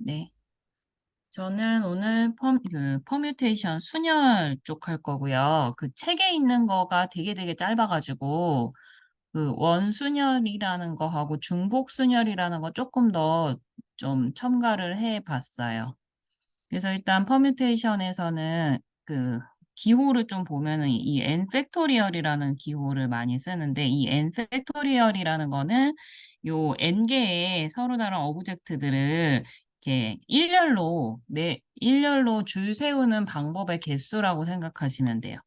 네. 저는 오늘 퍼뮤테이션 순열 쪽 할 거고요. 그 책에 있는 거가 되게 짧아가지고, 그 원순열이라는 거하고 중복순열이라는 거 조금 더 좀 첨가를 해 봤어요. 그래서 일단 퍼뮤테이션에서는 그 기호를 좀 보면은 이 n 팩토리얼이라는 기호를 많이 쓰는데, 이 n 팩토리얼이라는 거는 요 n 개의 서로 다른 오브젝트들을 이렇게 일렬로 줄 세우는 방법의 개수라고 생각하시면 돼요.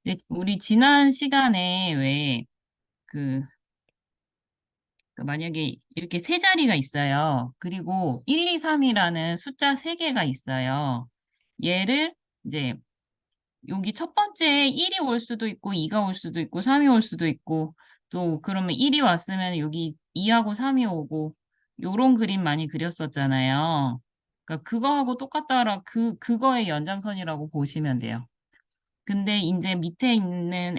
근데 우리 지난 시간에 왜그 만약에 이렇게 세 자리가 있어요. 그리고 1, 2, 3이라는 숫자 세 개가 있어요. 얘를 이제 여기 첫 번째에 1이 올 수도 있고 2가 올 수도 있고 3이 올 수도 있고, 또 그러면 1이 왔으면 여기 2하고 3이 오고, 요런 그림 많이 그렸었잖아요. 그러니까 그거하고 똑같다라 그거의 연장선이라고 보시면 돼요. 근데 이제 밑에 있는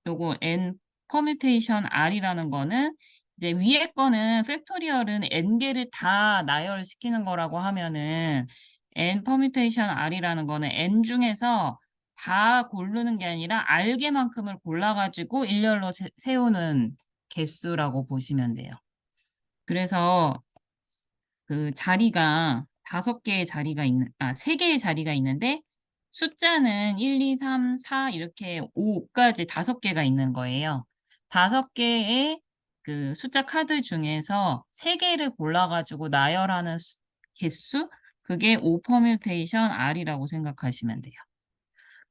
요거 n 퍼뮤테이션 r이라는 거는, 이제 위에 거는 팩토리얼은 n 개를 다 나열시키는 거라고 하면은, n 퍼뮤테이션 r이라는 거는 n 중에서 다 고르는 게 아니라 r 개만큼을 골라가지고 일렬로 세우는 개수라고 보시면 돼요. 그래서 그 자리가 세 개의 자리가 있는데, 숫자는 1, 2, 3, 4 이렇게 5까지 다섯 개가 있는 거예요. 다섯 개의 그 숫자 카드 중에서 세 개를 골라가지고 나열하는 개수, 그게 5 퍼뮤테이션 R이라고 생각하시면 돼요.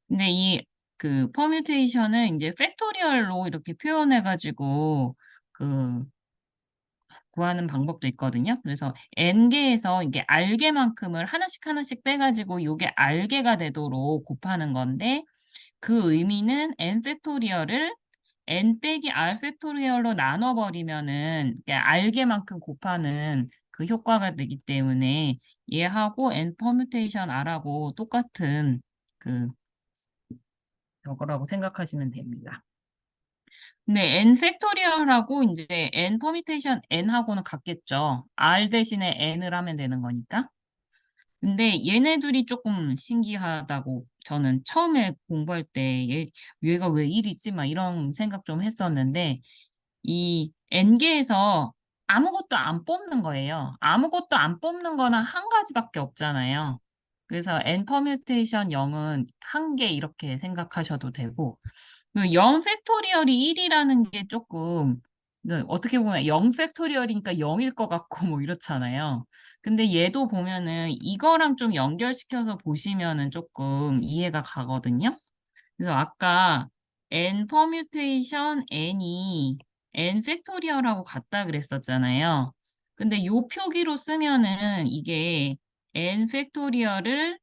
근데 이 그 퍼뮤테이션은 이제 팩토리얼로 이렇게 표현해가지고 그 구하는 방법도 있거든요. 그래서 n개에서 이게 r개만큼을 하나씩 빼가지고 요게 r개가 되도록 곱하는 건데, 그 의미는 n 팩토리얼을 n 빼기 r 팩토리얼로 나눠버리면은 r개만큼 곱하는 그 효과가 되기 때문에, 얘하고 n 퍼뮤테이션 r하고 똑같은 그 저거라고 생각하시면 됩니다. 네, n 팩토리얼하고 이제 n 퍼미테이션 n하고는 같겠죠. r 대신에 n을 하면 되는 거니까. 근데 얘네 둘이 조금 신기하다고 저는 처음에 공부할 때 얘가 왜 1이지? 막 이런 생각 좀 했었는데, 이 n개에서 아무것도 안 뽑는 거예요. 아무것도 안 뽑는 거는 한 가지밖에 없잖아요. 그래서 n 퍼뮤테이션 0은 한 개 이렇게 생각하셔도 되고, 그 0 팩토리얼이 1이라는 게 조금, 네, 어떻게 보면 0 팩토리얼이니까 0일 것 같고 뭐 이렇잖아요. 근데 얘도 보면은 이거랑 좀 연결시켜서 보시면은 조금 이해가 가거든요. 그래서 아까 n 퍼뮤테이션 n이 n 팩토리얼하고 같다 그랬었잖아요. 근데 요 표기로 쓰면은 이게 n 팩토리얼을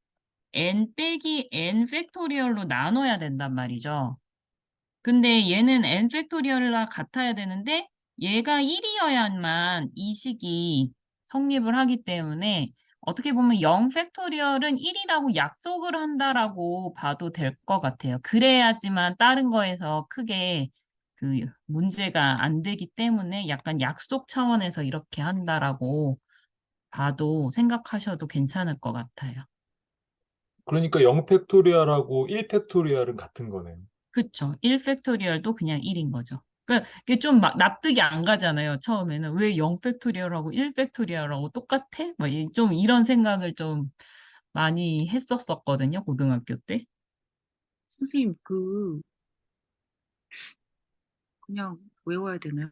n 빼기 n 팩토리얼로 나눠야 된단 말이죠. 근데 얘는 n 팩토리얼과 같아야 되는데, 얘가 1이어야만 이 식이 성립을 하기 때문에, 어떻게 보면 0 팩토리얼은 1이라고 약속을 한다라고 봐도 될 것 같아요. 그래야지만 다른 거에서 크게 그 문제가 안 되기 때문에, 약간 약속 차원에서 이렇게 한다라고 봐도 생각하셔도 괜찮을 것 같아요. 그러니까 0 팩토리얼하고 1 팩토리얼은 같은 거네요. 그쵸. 1 팩토리얼도 그냥 1인 거죠. 그러니까 그게 좀 막 납득이 안 가잖아요. 처음에는 왜 0 팩토리얼하고 1 팩토리얼하고 똑같아? 막 좀 이런 생각을 좀 많이 했었었거든요. 고등학교 때. 선생님, 그냥 외워야 되나요?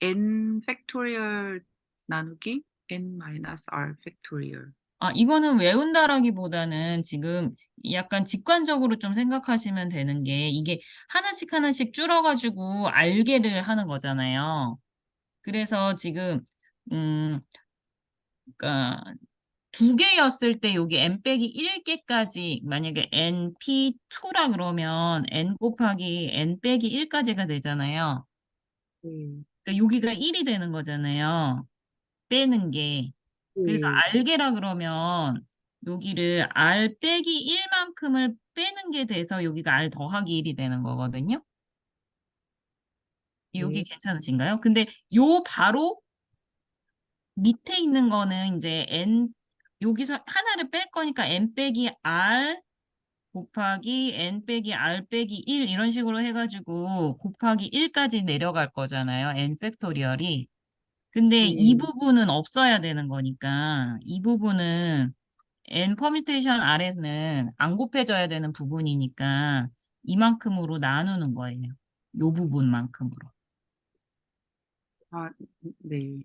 n 팩토리얼 나누기 n 마이너스 r 팩토리얼. 아, 이거는 외운다라기보다는 지금 약간 직관적으로 좀 생각하시면 되는 게, 이게 하나씩 줄어가지고 알게를 하는 거잖아요. 그래서 지금 음, 그러니까 두 개였을 때 여기 n 빼기 1개까지, 만약에 np2라 그러면 n 곱하기 n 빼기 1까지가 되잖아요. 네. 그러니까 여기가 1이 되는 거잖아요. 빼는 게. 그래서 네. r개라 그러면 여기를 r 빼기 1만큼을 빼는 게 돼서 여기가 r 더하기 1이 되는 거거든요. 여기 네. 괜찮으신가요? 근데 요 바로 밑에 있는 거는 이제 n, 여기서 하나를 뺄 거니까 n 빼기 r 곱하기 n 빼기 r 빼기 1 이런 식으로 해가지고 곱하기 1까지 내려갈 거잖아요. n 팩토리얼이. 근데 이 네. 부분은 없어야 되는 거니까 이 부분은 n 퍼뮤테이션 R에는 안 곱해져야 되는 부분이니까 이만큼으로 나누는 거예요. 요 부분만큼으로. 아, 네.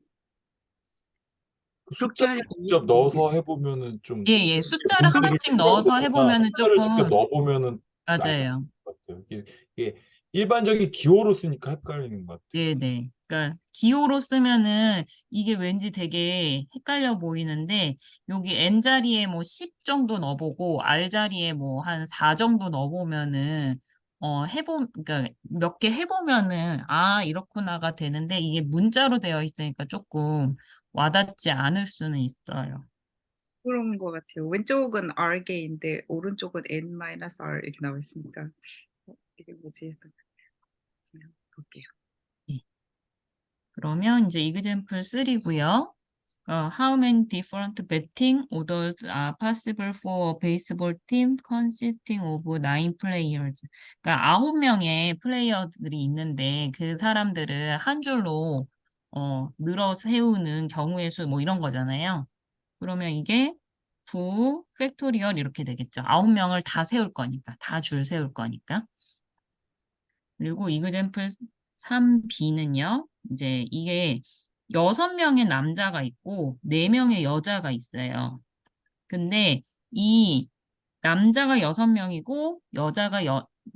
그 그렇게 숫자를 하니까 직접 넣어서 해보면은 좀 예, 예. 숫자를 검색이 하나씩 넣어서 힘들거나 해보면은 숫자를 직접 조금, 넣어보면은 나을 맞아요. 것 같아요. 이게 일반적인 기호로 쓰니까 헷갈리는 것 같아요. 네네. 그러니까 기호로 쓰면은 이게 왠지 되게 헷갈려 보이는데 여기 n 자리에 뭐 10 정도 넣어보고 r 자리에 뭐 한 4 정도 넣어보면은 그러니까 몇 개 해보면은 아 이렇구나가 되는데 이게 문자로 되어 있으니까 조금 와닿지 않을 수는 있어요. 그런 것 같아요. 왼쪽은 R개인데 오른쪽은 N-R 이렇게 나와 있으니까 이게 뭐지? 약간 그냥 볼게요. 네. 그러면 이제 example 3고요. How many different betting orders are possible for a baseball team consisting of 9 players? 그러니까 9명의 플레이어들이 있는데 그 사람들을 한 줄로 늘어 세우는 경우의 수 뭐 이런 거잖아요. 그러면 이게 9 팩토리얼 이렇게 되겠죠. 9명을 다 세울 거니까, 다 줄 세울 거니까. 그리고 example 3B는요. 이제 이게 6명의 남자가 있고 4명의 여자가 있어요. 근데 이 남자가 6명이고 여자가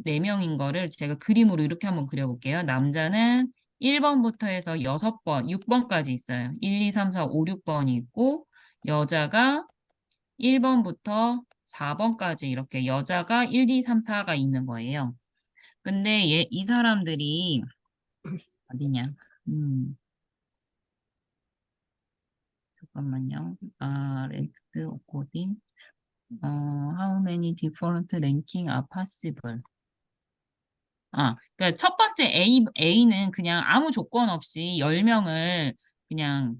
4명인 거를 제가 그림으로 이렇게 한번 그려볼게요. 남자는 1번부터 해서 6번, 6번까지 있어요. 1, 2, 3, 4, 5, 6번이 있고 여자가 1번부터 4번까지 이렇게 여자가 1, 2, 3, 4가 있는 거예요. 근데 이 사람들이 어디냐? 음, 잠깐만요. ranked according, how many different ranking are possible? 그러니까 첫 번째 A는 그냥 아무 조건 없이 10명을 그냥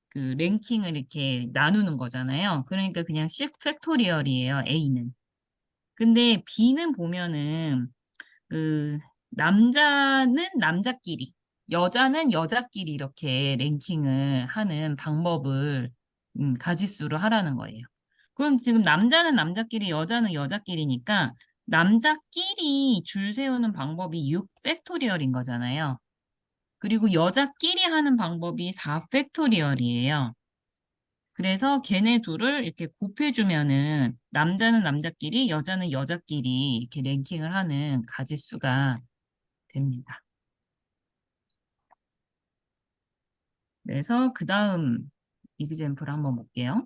그 랭킹을 이렇게 나누는 거잖아요. 그러니까 그냥 10 팩토리얼이에요, A는. 근데 B는 보면은 그 남자는 남자끼리, 여자는 여자끼리 이렇게 랭킹을 하는 방법을 가지수로 하라는 거예요. 그럼 지금 남자는 남자끼리, 여자는 여자끼리니까 남자끼리 줄 세우는 방법이 6 팩토리얼인 거잖아요. 그리고 여자끼리 하는 방법이 4 팩토리얼이에요. 그래서 걔네 둘을 이렇게 곱해주면은 남자는 남자끼리, 여자는 여자끼리 이렇게 랭킹을 하는 가지수가 됩니다. 그래서 그 다음 이그젬플 한번 볼게요.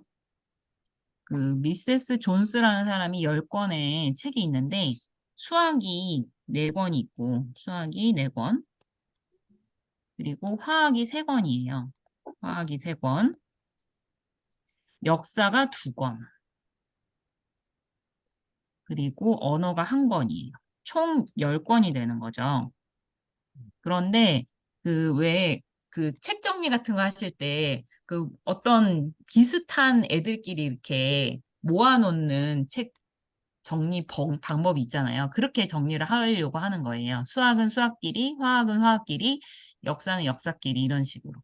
그 미세스 존스라는 사람이 10권의 책이 있는데 수학이 4권이 있고 수학이 4권 그리고 화학이 3권이에요. 화학이 3권 역사가 2권 그리고 언어가 1권이에요. 총 10권이 되는 거죠. 그런데 그 왜 그 책 정리 같은 거 하실 때 그 어떤 비슷한 애들끼리 이렇게 모아놓는 책 정리 방법이 있잖아요. 그렇게 정리를 하려고 하는 거예요. 수학은 수학끼리, 화학은 화학끼리, 역사는 역사끼리 이런 식으로.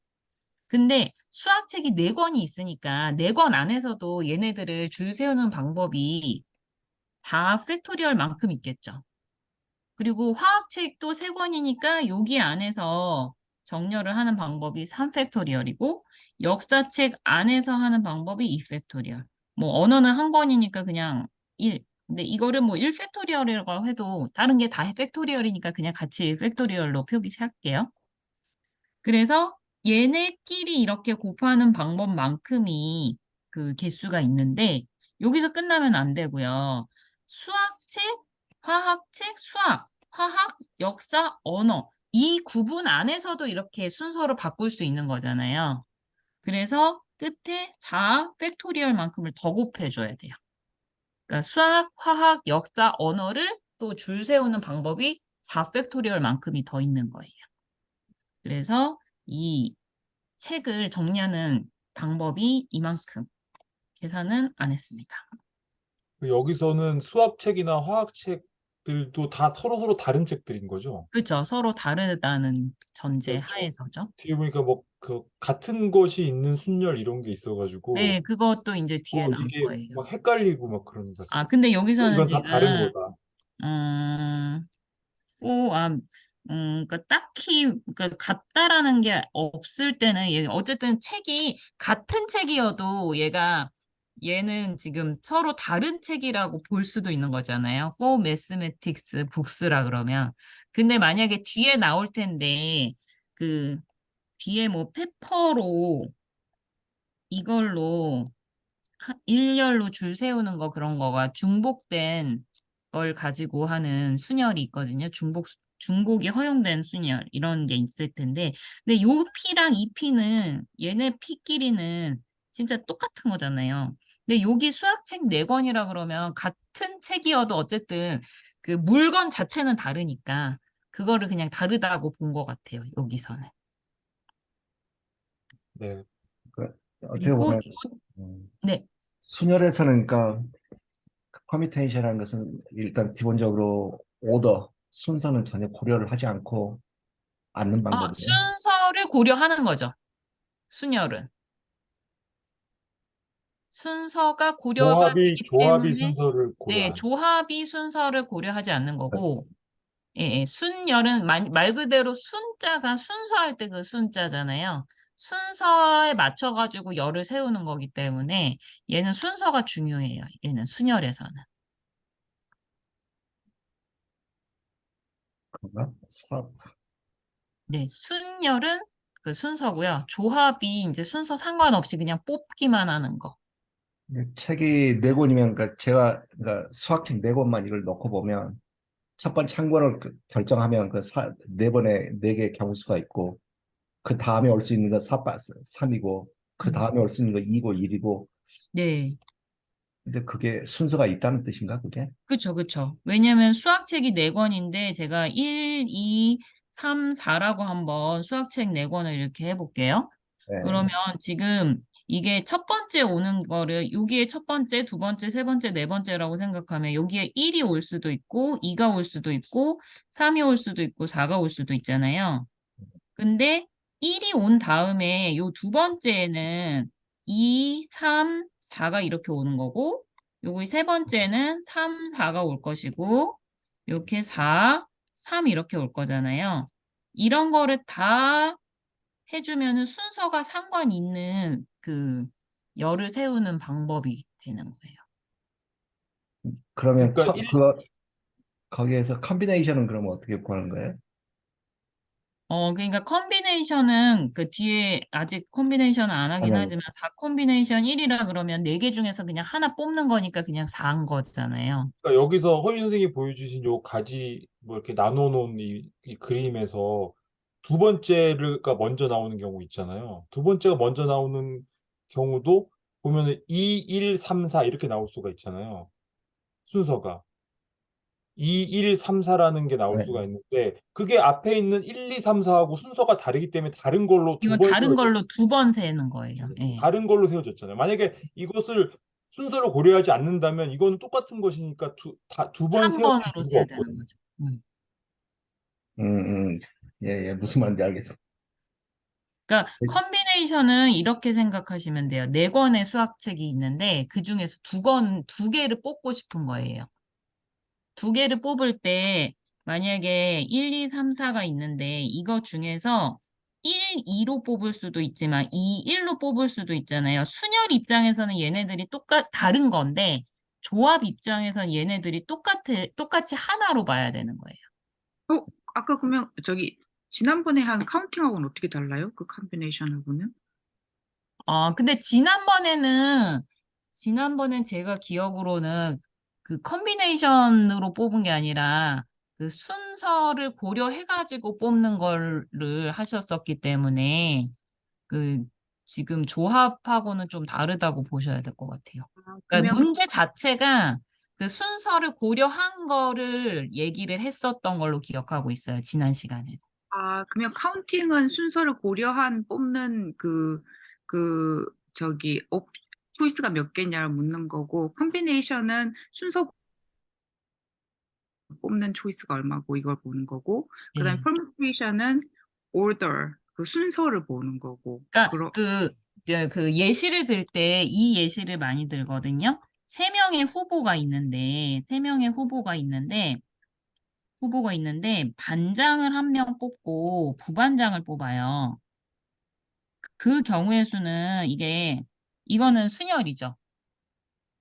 근데 수학책이 4권이 있으니까 4권 안에서도 얘네들을 줄 세우는 방법이 다 팩토리얼만큼 있겠죠. 그리고 화학책도 3권이니까 여기 안에서 정렬을 하는 방법이 3팩토리얼이고 역사책 안에서 하는 방법이 2팩토리얼. 뭐 언어는 1권이니까 그냥 1. 근데 이거를 뭐 1팩토리얼이라고 해도 다른 게 다 팩토리얼이니까 그냥 같이 팩토리얼로 표기할게요. 그래서 얘네끼리 이렇게 곱하는 방법만큼이 그 개수가 있는데 여기서 끝나면 안 되고요. 수학책, 화학책, 수학, 화학, 역사, 언어 이 구분 안에서도 이렇게 순서를 바꿀 수 있는 거잖아요. 그래서 끝에 4 팩토리얼만큼을 더 곱해줘야 돼요. 그러니까 수학, 화학, 역사, 언어를 또 줄 세우는 방법이 4 팩토리얼만큼이 더 있는 거예요. 그래서 이 책을 정리하는 방법이 이만큼. 계산은 안 했습니다. 여기서는 수학책이나 화학책들도 다 서로서로 다른 책들인 거죠? 그렇죠. 서로 다르다는 전제 그러니까 하에서죠. 뒤에 보니까 뭐 그 같은 것이 있는 순열 이런 게 있어가지고 네, 그것도 이제 뒤에 나올 이게 거예요. 막 헷갈리고 막 그런 것 아, 같았어. 근데 여기서는 이건 다 다른 지금, 거다. 음, 그러니까 딱히, 그러니까 같다라는 게 없을 때는 얘, 어쨌든 책이 같은 책이어도 얘는 지금 서로 다른 책이라고 볼 수도 있는 거잖아요. For Mathematics Books라 그러면. 근데 만약에 뒤에 나올 텐데, 그, 뒤에 뭐 페퍼로 이걸로 일렬로 줄 세우는 거 그런 거가 중복된 걸 가지고 하는 순열이 있거든요. 중복이 허용된 순열 이런 게 있을 텐데 근데 요 P랑 이 P는 얘네 P끼리는 진짜 똑같은 거잖아요. 근데 여기 수학책 4권이라 그러면 같은 책이어도 어쨌든 그 물건 자체는 다르니까 그거를 그냥 다르다고 본 것 같아요. 여기서는. 네. 그 어떻게 그리고 보면 음, 네. 순열에서는 그러니까 커뮤테이션이라는 것은 일단 기본적으로 오더, 순서는 전혀 고려를 하지 않고 않는 방법이에요. 순서를 고려하는 거죠. 순열은. 순서가 고려가 되기 조합이 때문에, 순서를 네, 고려한. 조합이 순서를 고려하지 않는 거고, 예, 예, 순열은 말 그대로 순자가 순서할 때 그 순자잖아요. 순서에 맞춰가지고 열을 세우는 거기 때문에 얘는 순서가 중요해요. 얘는 순열에서는. 그런가? 네, 순열은 그 순서고요. 조합이 이제 순서 상관없이 그냥 뽑기만 하는 거. 책이 4권이면 그러니까 제가 그러니까 수학책 4권만 이걸 놓고 보면 첫 번째 한 권을 결정하면 네 번에 4개의 경수가 있고 그 다음에 올 수 있는 거 3이고 그 음. 다음에 올 수 있는 거 2고 1이고 네. 근데 그게 순서가 있다는 뜻인가 그게? 그쵸, 그쵸. 왜냐면 수학책이 4권인데 제가 1, 2, 3, 4라고 한번 수학책 4권을 이렇게 해볼게요. 네. 그러면 지금 이게 첫 번째 오는 거를 여기에 첫 번째, 두 번째, 세 번째, 네 번째라고 생각하면 여기에 1이 올 수도 있고 2가 올 수도 있고 3이 올 수도 있고 4가 올 수도 있잖아요. 근데 1이 온 다음에 요 두 번째에는 2, 3, 4가 이렇게 오는 거고, 요기 세 번째는 3, 4가 올 것이고, 이렇게 4, 3 이렇게 올 거잖아요. 이런 거를 다 해주면은 순서가 상관 있는 그 열을 세우는 방법이 되는 거예요. 그러면 그러니까 거기에서 컨비네이션은 그러면 어떻게 구하는 거예요? 그러니까 컨비네이션은 그 뒤에 아직 컨비네이션은 안 하긴 아니, 아니. 하지만 4 컨비네이션 1이라 그러면 4개 중에서 그냥 하나 뽑는 거니까 그냥 4인 거잖아요. 그러니까 여기서 허윤 선생님이 보여주신 요 가지 뭐 이렇게 나눠놓은 이 그림에서 두 번째가 먼저 나오는 경우 있잖아요. 두 번째가 먼저 나오는 경우도 보면은 2, 1, 3, 4 이렇게 나올 수가 있잖아요. 순서가. 2, 1, 3, 4라는 게 나올 네. 수가 있는데 그게 앞에 있는 1, 2, 3, 4하고 순서가 다르기 때문에 다른 걸로 두 이건 번 다른 세워져. 걸로 2번 세는 거예요. 예. 다른 걸로 세워졌잖아요. 만약에 이것을 순서를 고려하지 않는다면 이거는 똑같은 것이니까 두 번 한 세워질 번으로 이유가 세야 되는 없거든요. 거죠. 예, 예, 무슨 말인지 알겠어. 그러니까 컨비네이션은 이렇게 생각하시면 돼요. 4권의 수학책이 있는데 그 중에서 2개를 뽑고 싶은 거예요. 2개를 뽑을 때 만약에 1, 2, 3, 4가 있는데 이거 중에서 1, 2로 뽑을 수도 있지만 2, 1로 뽑을 수도 있잖아요. 순열 입장에서는 얘네들이 다른 건데 조합 입장에서는 얘네들이 똑같이 하나로 봐야 되는 거예요. 아까 그러면 저기 지난번에 한 카운팅하고는 어떻게 달라요? 그 컨비네이션하고는? 근데 지난번엔 제가 기억으로는 그 컨비네이션으로 뽑은 게 아니라 그 순서를 고려해가지고 뽑는 거를 하셨었기 때문에 그 지금 조합하고는 좀 다르다고 보셔야 될 것 같아요. 그러니까 그러면 문제 자체가 그 순서를 고려한 거를 얘기를 했었던 걸로 기억하고 있어요. 지난 시간에. 아, 그러면 카운팅은 순서를 고려한 뽑는 초이스가 몇 개냐를 묻는 거고, 컴비네이션은 순서 뽑는 초이스가 얼마고 이걸 보는 거고, 그다음에 네. permutation은 order, 그 순서를 보는 거고, 그러니까 그 예시를 들 때 이 예시를 많이 들거든요. 세 명의 후보가 있는데 반장을 한 명 뽑고 부반장을 뽑아요. 그 경우의 수는 이거는 순열이죠.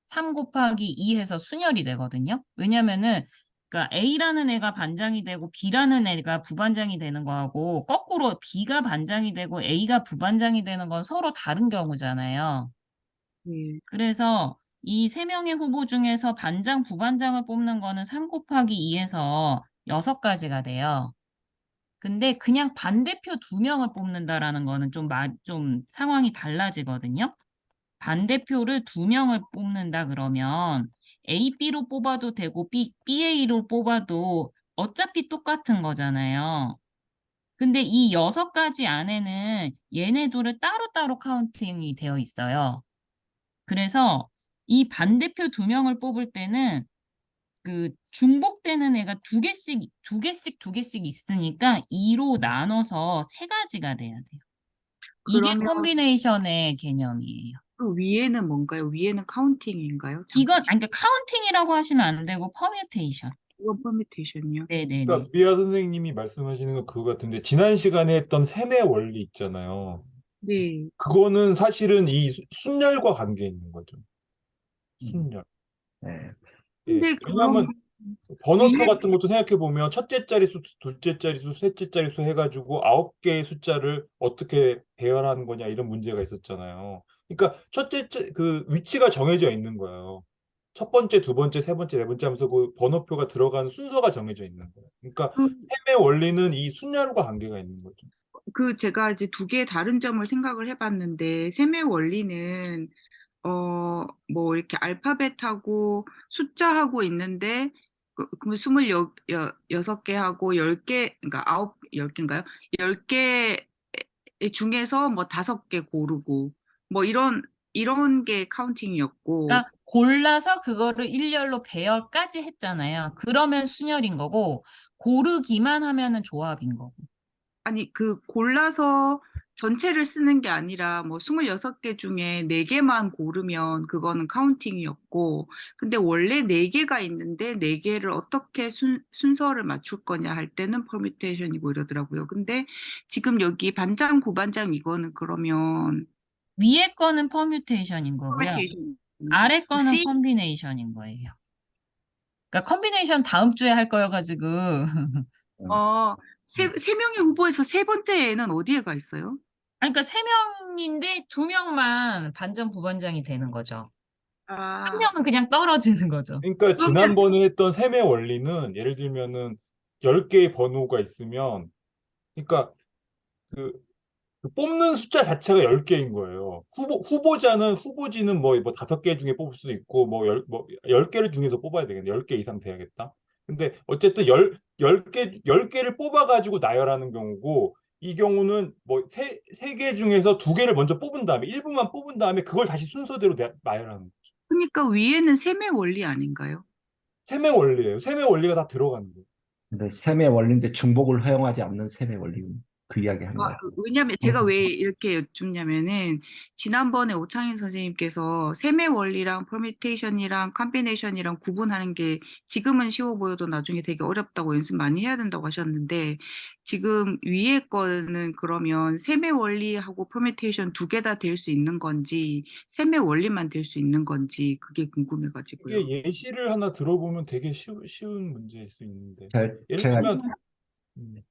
3 곱하기 2 해서 순열이 되거든요. 왜냐면은 그러니까 A라는 애가 반장이 되고 B라는 애가 부반장이 되는 거하고 거꾸로 B가 반장이 되고 A가 부반장이 되는 건 서로 다른 경우잖아요. 네. 그래서 이 세 명의 후보 중에서 반장, 부반장을 뽑는 거는 3 곱하기 2에서 6가지가 돼요. 근데 그냥 반대표 2명을 뽑는다라는 거는 좀 상황이 달라지거든요. 반대표를 2명을 뽑는다 그러면 A, B로 뽑아도 되고 BA로 뽑아도 어차피 똑같은 거잖아요. 근데 이 6가지 안에는 얘네 둘을 따로따로 카운팅이 되어 있어요. 그래서 이 반대표 2명을 뽑을 때는 그 중복되는 애가 2개씩 있으니까 2로 나눠서 3가지가 돼야 돼요. 이게 그러면 컴비네이션의 개념이에요. 그 위에는 뭔가요? 위에는 카운팅인가요? 그러니까 카운팅이라고 하시면 안 되고 퍼뮤테이션. 이건 permutation이요. 네네네. 그러니까 미아 선생님이 말씀하시는 건 그거 같은데 지난 시간에 했던 셈의 원리 있잖아요. 네. 그거는 사실은 이 순열과 관계 있는 거죠. 순열. 네. 예. 근데 왜냐하면 그럼 번호표 위에 같은 것도 생각해 보면 첫째 자릿수, 둘째 자릿수, 셋째 자릿수 해가지고 9개의 숫자를 어떻게 배열하는 거냐 이런 문제가 있었잖아요. 그러니까 그 위치가 정해져 있는 거예요. 첫 번째, 두 번째, 세 번째, 네 번째 하면서 그 번호표가 들어가는 순서가 정해져 있는 거예요. 그러니까 그, 셈의 원리는 이 순열과 관계가 있는 거죠. 제가 이제 두 개의 다른 점을 생각을 해봤는데, 셈의 원리는, 뭐, 이렇게 알파벳하고 숫자하고 있는데, 그러면 26개하고 10개, 그러니까 10개인가요? 10개 중에서 뭐 5개 고르고, 뭐 이런 게 카운팅이었고, 그러니까 골라서 그거를 일렬로 배열까지 했잖아요. 그러면 순열인 거고 고르기만 하면은 조합인 거고. 아니, 골라서 전체를 쓰는 게 아니라 뭐 26개 중에 4개만 고르면 그거는 카운팅이었고, 근데 원래 4개가 있는데 4개를 어떻게 순서를 맞출 거냐 할 때는 퍼뮤테이션이고 이러더라고요. 근데 지금 여기 반장, 부반장 이거는 그러면 위에 거는 퍼뮤테이션인 거고요. 퍼뮤테이션. 아래 거는 C, 컴비네이션인 거예요. 그러니까 컴비네이션 다음 주에 할 거여가지고 어, 세 명의 후보에서 세 번째 애는 어디에 가 있어요? 아니, 그러니까 3명인데 2명만 반장, 부반장이 되는 거죠. 한 아, 명은 그냥 떨어지는 거죠. 그러니까 그러면 지난번에 했던 셈의 원리는 예를 들면은 10개의 번호가 있으면 그러니까 그 뽑는 숫자 자체가 10개인 거예요. 후보지는 뭐 5개 중에 뽑을 수도 있고, 뭐 10개를 중에서 뽑아야 되겠네. 10개 이상 돼야겠다. 근데 어쨌든 10개를 뽑아가지고 나열하는 경우고, 이 경우는 뭐 3개 중에서 2개를 먼저 뽑은 다음에, 일부만 뽑은 다음에 그걸 다시 순서대로 나열하는 거예요. 그러니까 위에는 셈의 원리 아닌가요? 셈의 원리예요. 셈의 원리가 다 들어가는 거예요. 근데 셈의 원리인데 중복을 허용하지 않는 셈의 원리 그 이야기 하는 거예요. 왜냐면 제가 왜 이렇게 여쭙냐면은 지난번에 오창인 선생님께서 셈의 원리랑 퍼뮤테이션이랑 컴비네이션이랑 구분하는 게 지금은 쉬워 보여도 나중에 되게 어렵다고 연습 많이 해야 된다고 하셨는데 지금 위에 거는 그러면 셈의 원리하고 퍼뮤테이션 두 개 다 될 수 있는 건지 셈의 원리만 될 수 있는 건지 그게 궁금해가지고요. 이게 예시를 하나 들어보면 되게 쉬운 문제일 수 있는데. 제가, 예를 제가 들면, 음,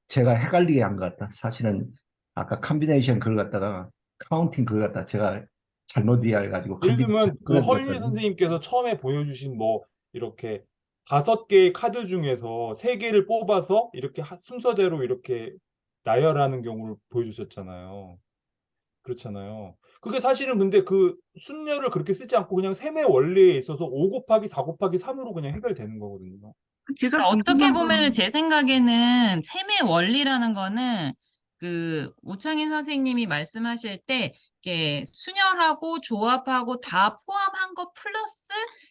제가 헷갈리게 한 것 같다. 사실은 아까 컴비네이션 그걸 갖다가 카운팅 그걸 갖다가 제가 잘못 이해해가지고 예를 컴비네이션 들면 그 허윤희 끊어드렸거든요. 선생님께서 처음에 보여주신 뭐 이렇게 5개의 카드 중에서 3개를 뽑아서 이렇게 순서대로 이렇게 나열하는 경우를 보여주셨잖아요. 그렇잖아요. 그게 사실은 근데 그 순열을 그렇게 쓰지 않고 그냥 셈의 원리에 있어서 5 곱하기 4 곱하기 3으로 그냥 해결되는 거거든요. 제가 그러니까 어떻게 궁금한 보면은 건 제 생각에는 셈의 원리라는 거는 그 오창인 선생님이 말씀하실 때 이렇게 순열하고 조합하고 다 포함한 거 플러스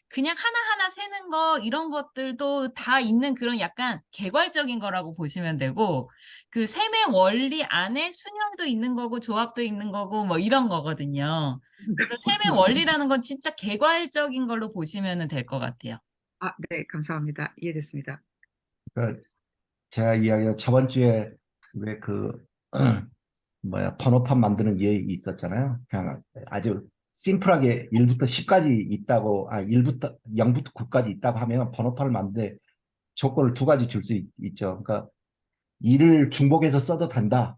그냥 하나하나 세는 거 이런 것들도 다 있는 그런 약간 개괄적인 거라고 보시면 되고 그 셈의 원리 안에 순열도 있는 거고 조합도 있는 거고 뭐 이런 거거든요. 그래서 셈의 원리라는 건 진짜 개괄적인 걸로 보시면 될 것 같아요. 아, 네, 감사합니다. 이해됐습니다. 그 제가 이야기한 저번 주에 왜 그 뭐야 번호판 만드는 예 있었잖아요. 그냥 아주 심플하게 1부터 10까지 있다고 1부터 0부터 9까지 있다고 하면 번호판을 만드는데 조건을 두 가지 줄 수 있죠. 그러니까 2를 중복해서 써도 된다.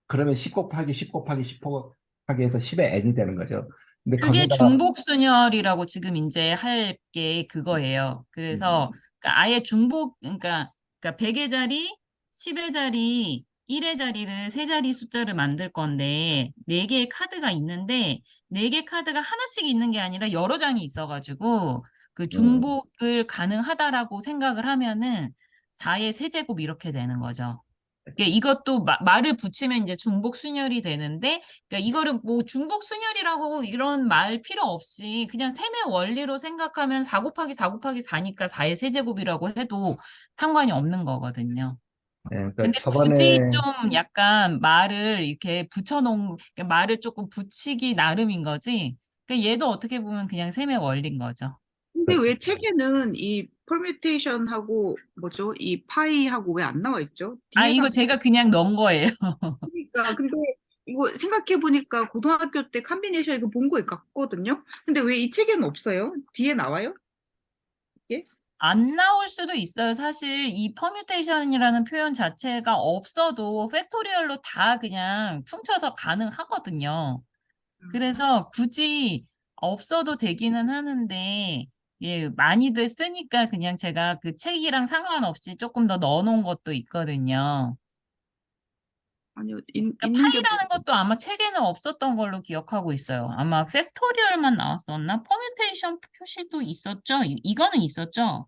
그러면 10 곱하기 10 곱하기 10 곱하기 해서 10의 n이 되는 거죠. 근데 그게 거기다가 중복순열이라고 지금 이제 할 게 그거예요. 그래서 음, 그러니까 아예 중복 그러니까 100의 자리, 10의 자리, 1의 자리를 세 자리 숫자를 만들 건데 네 개의 카드가 있는데 네 개 카드가 하나씩 있는 게 아니라 여러 장이 있어가지고 그 음, 중복을 가능하다라고 생각을 하면은 4의 세제곱 이렇게 되는 거죠. 이것도 말을 붙이면 이제 중복 순열이 되는데, 그러니까 이거를 뭐 중복 순열이라고 이런 말 필요 없이 그냥 셈의 원리로 생각하면 4 곱하기 4 곱하기 4니까 4의 세제곱이라고 해도 상관이 없는 거거든요. 그러니까 근데 굳이 저번에 좀 약간 말을 이렇게 붙여놓은, 그러니까 말을 조금 붙이기 나름인 거지. 그러니까 얘도 어떻게 보면 그냥 셈의 원리인 거죠. 근데 왜 책에는 이 퍼뮤테이션하고 뭐죠? 이 파이하고 왜 안 나와 있죠? 아, 뒤에다 이거 제가 그냥 넣은 거예요. 보니까 근데 이거 생각해 보니까 고등학교 때 컴비네이션 이거 본 거 같거든요. 근데 왜 이 책에는 없어요? 뒤에 나와요? 예? 안 나올 수도 있어요. 사실 이 퍼뮤테이션이라는 표현 자체가 없어도 팩토리얼로 다 그냥 퉁쳐서 가능하거든요. 그래서 굳이 없어도 되기는 하는데, 예, 많이들 쓰니까 그냥 제가 그 책이랑 상관없이 조금 더 넣어놓은 것도 있거든요. 아니요, 그러니까 있는 게 뭐, 파이라는 것도 아마 책에는 없었던 걸로 기억하고 있어요. 아마 팩토리얼만 나왔었나? 퍼뮤테이션 표시도 있었죠? 이거는 있었죠?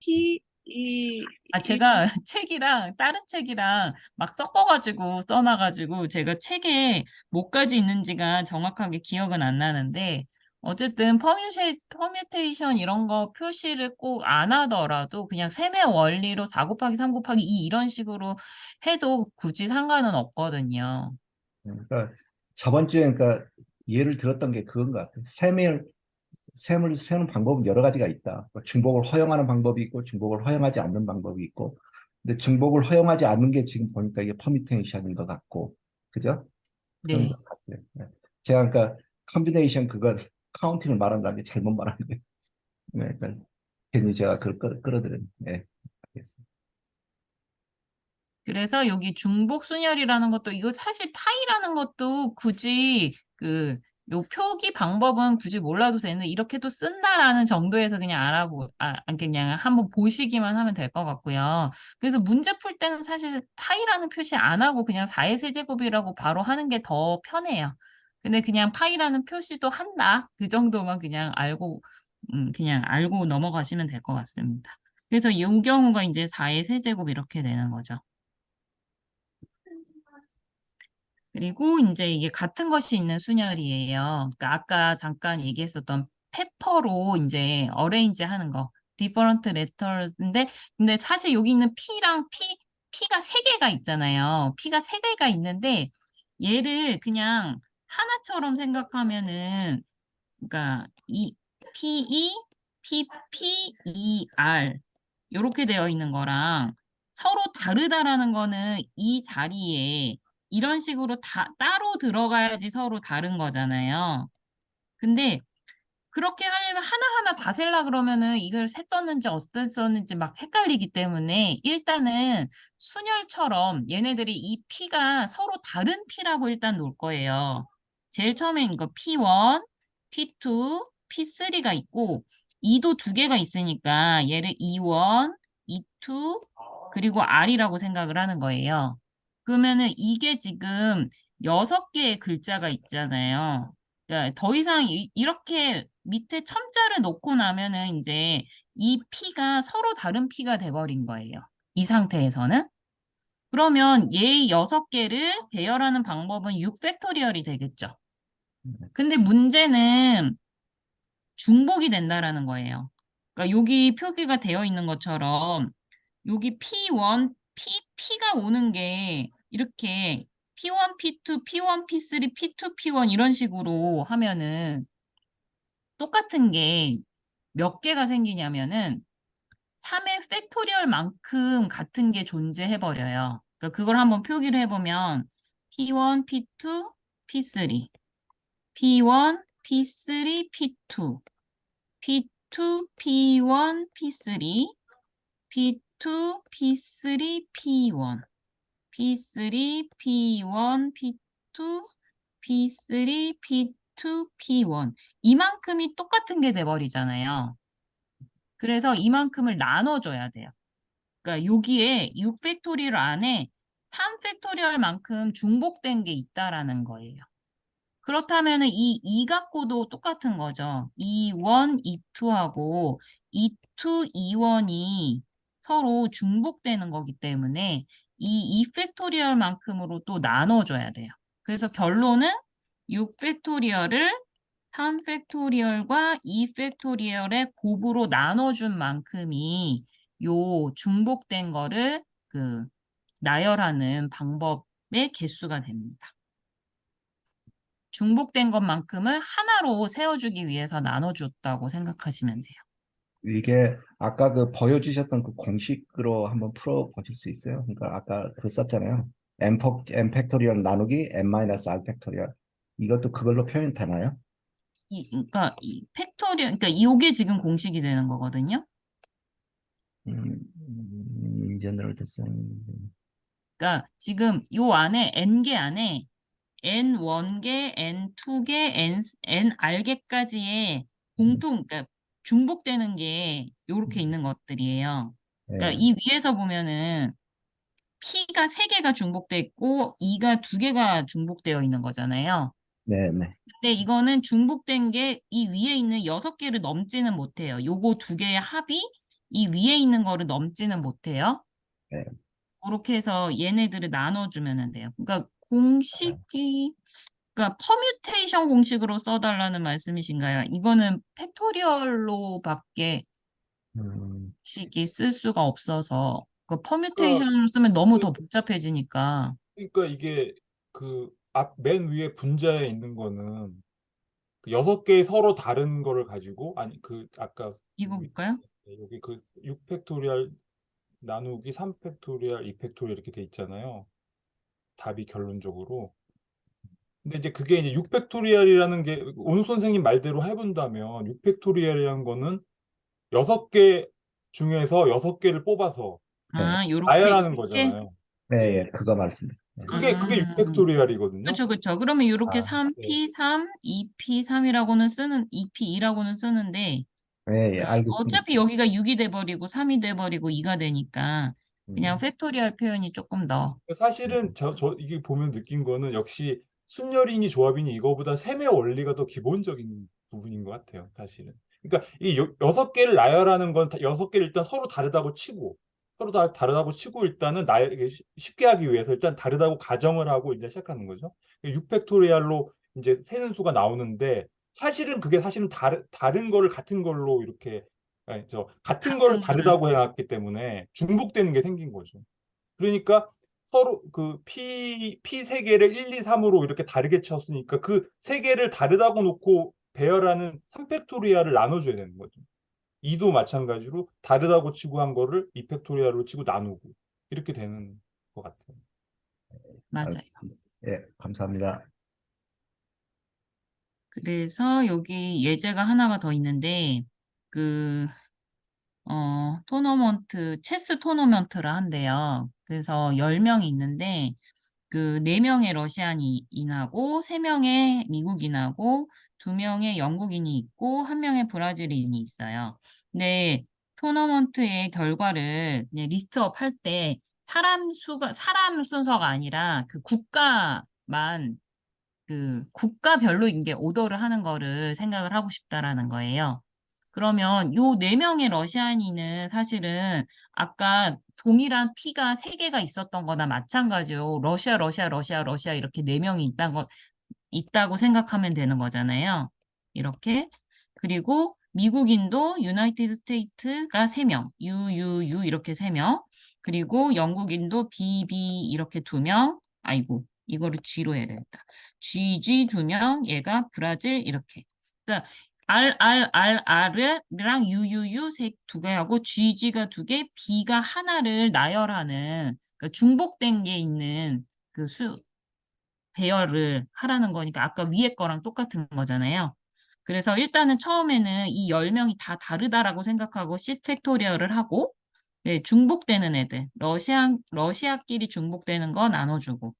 P, 이, 아, 이, 제가 책이랑 다른 책이랑 막 섞어가지고 써놔가지고 제가 책에 뭐까지 있는지가 정확하게 기억은 안 나는데 어쨌든 퍼뮤테이션 이런 거 표시를 꼭 안 하더라도 그냥 셈의 원리로 4 곱하기 3 곱하기 2 이런 식으로 해도 굳이 상관은 없거든요. 그러니까 저번 주에 그러니까 예를 들었던 게 그건 것 같아요. 셈을 세우는 방법은 여러 가지가 있다. 뭐 중복을 허용하는 방법이 있고 중복을 허용하지 않는 방법이 있고. 근데 중복을 허용하지 않는 게 지금 보니까 이게 퍼미테이션인 것 같고, 그죠? 그런 네. 것 같아요. 네. 제가 그러니까 컨비네이션 그거 카운팅을 말한다는 게 잘못 말하는데, 네, 그러니까 괜히 제가 그걸 끌어들였네. 네, 알겠습니다. 그래서 여기 중복 순열이라는 것도 이거 사실 파이라는 것도 굳이 요 표기 방법은 굳이 몰라도 되는데 이렇게도 쓴다라는 정도에서 그냥 그냥 한번 보시기만 하면 될 것 같고요. 그래서 문제 풀 때는 사실 파이라는 표시 안 하고 그냥 4의 세제곱이라고 바로 하는 게 더 편해요. 근데 그냥 파이라는 표시도 한다. 그 정도만 그냥 알고 넘어가시면 될 것 같습니다. 그래서 이 경우가 이제 4의 세제곱 이렇게 되는 거죠. 그리고 이제 이게 같은 것이 있는 순열이에요. 그러니까 아까 잠깐 얘기했었던 페퍼로 이제 어레인지 하는 거. different letter인데 근데 사실 여기 있는 P가 세 개가 있잖아요. P가 세 개가 있는데 얘를 그냥 하나처럼 생각하면은 그러니까 이 PE, PPER 이렇게 되어 있는 거랑 서로 다르다라는 거는 이 자리에 이런 식으로 따로 들어가야지 서로 다른 거잖아요. 근데 그렇게 하려면 하나하나 다 셀라 그러면은 이걸 세 썼는지 어떤 썼는지 막 헷갈리기 때문에 일단은 순열처럼 얘네들이 이 P가 서로 다른 P라고 일단 놓을 거예요. 제일 처음에 이거 P1, P2, P3가 있고 2도 두 개가 있으니까 얘를 E1, E2 그리고 R이라고 생각을 하는 거예요. 그러면은 이게 지금 6개의 글자가 있잖아요. 그러니까 더 이상 이렇게 밑에 첨자를 놓고 나면은 이제 이 P가 서로 다른 P가 돼버린 거예요. 이 상태에서는. 그러면 얘 6개를 배열하는 방법은 6팩토리얼이 되겠죠. 근데 문제는 중복이 된다라는 거예요. 그러니까 여기 표기가 되어 있는 것처럼 여기 P1, P가 오는 게 이렇게 P1, P2, P1, P3, P2, P1 이런 식으로 하면은 똑같은 게 몇 개가 생기냐면은 3의 팩토리얼만큼 같은 게 존재해 버려요. 그러니까 그걸 한번 표기를 해보면 P1, P2, P3, P1, P3, P2, P2, P1, P3, P2, P3, P1, P3, P1, P2, P3, P2, P1 이만큼이 똑같은 게 돼버리잖아요. 그래서 이만큼을 나눠줘야 돼요. 그러니까 여기에 6팩토리얼 안에 3팩토리얼만큼 중복된 게 있다라는 거예요. 그렇다면은 이 2 갖고도 똑같은 거죠. E1, E2하고 E2, E1이 서로 중복되는 거기 때문에 이 2팩토리얼만큼으로 또 나눠줘야 돼요. 그래서 결론은 6팩토리얼을 3팩토리얼과 2팩토리얼의 곱으로 나눠준 만큼이 요 중복된 거를 그 나열하는 방법의 개수가 됩니다. 중복된 것만큼을 하나로 세워주기 위해서 나눠줬다고 생각하시면 돼요. 이게 아까 그 보여주셨던 그 공식으로 한번 풀어 보실 수 있어요? 그러니까 아까 그 썼잖아요. n 팩토리얼 나누기 n 마이너스 r 팩토리얼. 이것도 그걸로 표현되나요? 그러니까 이 팩토리얼, 그러니까 이게 지금 공식이 되는 거거든요. 인제너럴 됐어요. 그러니까 지금 요 안에 n개 안에 n1개, n2개, nr개까지의 공통, 그러니까 중복되는 게 요렇게 있는 것들이에요. 그러니까 네, 이 위에서 보면은 P가 3개가 중복돼 있고 E가 2개가 중복되어 있는 거잖아요. 네, 네, 근데 이거는 중복된 게 이 위에 있는 6개를 넘지는 못해요. 요거 2개의 합이 이 위에 있는 거를 넘지는 못해요. 네. 그렇게 해서 얘네들을 나눠주면 돼요. 그러니까 공식이, 그러니까 퍼뮤테이션 공식으로 써달라는 말씀이신가요? 이거는 팩토리얼로밖에 음, 식이 쓸 수가 없어서 그 그러니까, 퍼뮤테이션 쓰면 너무 더 복잡해지니까 그러니까 이게 그 앞 맨 위에 분자에 있는 거는 그 6개의 서로 다른 거를 가지고 아니 그 아까 이거 볼까요? 여기 그 6팩토리얼 나누기 3팩토리얼 2팩토리얼 이렇게 돼 있잖아요. 답이 결론적으로. 근데 이제 그게 이제 6팩토리얼이라는 게 오늘 선생님 말대로 해본다면 6팩토리얼이라는 거는 6개 중에서 6개를 뽑아서 네, 아, 요렇게 나열하는 요렇게 거잖아요. 네, 예. 예, 그거 말씀드려요. 네, 그게 음. 6팩토리얼이거든요. 그쵸, 그쵸. 그러면 이렇게 아, 3P3, 2P3이라고는 쓰는, 2P2라고는 쓰는데, 네, 예, 그러니까 알겠습니다. 어차피 여기가 6이 돼버리고, 3이 돼버리고, 2가 되니까, 그냥 음, 팩토리얼 표현이 조금 더, 사실은 저 이게 보면 느낀 거는 역시 순열이니 조합이니 이거보다 셈의 원리가 더 기본적인 부분인 것 같아요, 사실은. 그러니까 이 6개를 나열하는 건 6개를 일단 서로 다르다고 치고 서로 다르다고 치고 일단은 이게 쉽게 하기 위해서 일단 다르다고 가정을 하고 이제 시작하는 거죠. 6팩토리얼로 이제 세는 수가 나오는데 사실은 그게 사실은 다른 거를 같은 걸로 이렇게 같은 걸 같은 거를, 다르다고 해놨기 때문에 중복되는 게 생긴 거죠. 그러니까 서로 그 P 세 개를 1, 2, 3으로 이렇게 다르게 쳤으니까 그 세 개를 다르다고 놓고 배열하는 3팩토리얼을 나눠줘야 되는 거죠. 2도 마찬가지로 다르다고 치고 한 거를 2팩토리얼로 치고 나누고 이렇게 되는 것 같아요. 맞아요. 알겠습니다. 예, 감사합니다. 그래서 여기 예제가 하나가 더 있는데, 그, 토너먼트, 체스 토너먼트를 한대요. 그래서 10명이 있는데, 그 4명의 러시아인하고 3명의 미국인하고 2명의 영국인이 있고 1명의 브라질인이 있어요. 근데 토너먼트의 결과를 그냥 리스트업 할 때 사람 순서가 아니라 그 국가만 그 국가별로 이제 오더를 하는 거를 생각을 하고 싶다라는 거예요. 그러면 요 4명의 러시아인은 사실은 아까 동일한 P가 3개가 있었던 거나 마찬가지로 러시아, 러시아, 러시아, 러시아 이렇게 4명이 있다고 생각하면 되는 거잖아요. 이렇게. 그리고 미국인도 유나이티드 스테이트가 3명, UUU 이렇게 3명. 그리고 영국인도 BB 이렇게 2명. 아이고, 이거를 G로 해야 되겠다. GG 2명, 얘가 브라질 이렇게. 그러니까 RRRR이랑 UUU 2개 하고 GG가 2개, B가 하나를 나열하는 그러니까 중복된 게 있는 그 배열을 하라는 거니까 아까 위에 거랑 똑같은 거잖아요. 그래서 일단은 처음에는 이 10명이 다 다르다라고 생각하고 C 팩토리얼을 하고 네, 중복되는 애들, 러시아끼리 중복되는 거 나눠주고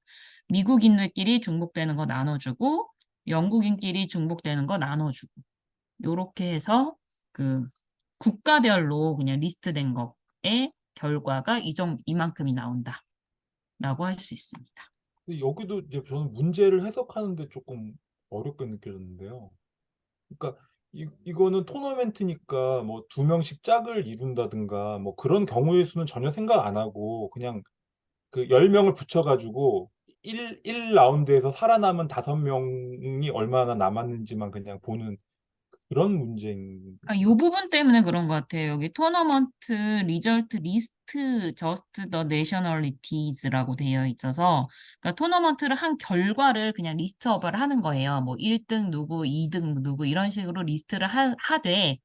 미국인들끼리 중복되는 거 나눠주고 영국인끼리 중복되는 거 나눠주고 요렇게 해서 그 국가별로 그냥 리스트된 거의 결과가 이만큼이 나온다라고 할 수 있습니다. 근데 여기도 이제 저는 문제를 해석하는데 조금 어렵게 느껴졌는데요. 그러니까 이거는 토너멘트니까 뭐 2명씩 짝을 이룬다든가 뭐 그런 경우의 수는 전혀 생각 안 하고 그냥 그 10명을 붙여가지고 1라운드에서 살아남은 5명이 얼마나 남았는지만 그냥 보는 그런 문제인 아, 요 부분 때문에 그런 것 같아요. 여기 토너먼트 리절트 리스트 저스트 더 내셔널리티즈라고 되어 있어서 그러니까 토너먼트를 한 결과를 그냥 리스트업을 하는 거예요. 뭐 1등 누구, 2등 누구 이런 식으로 리스트를 하되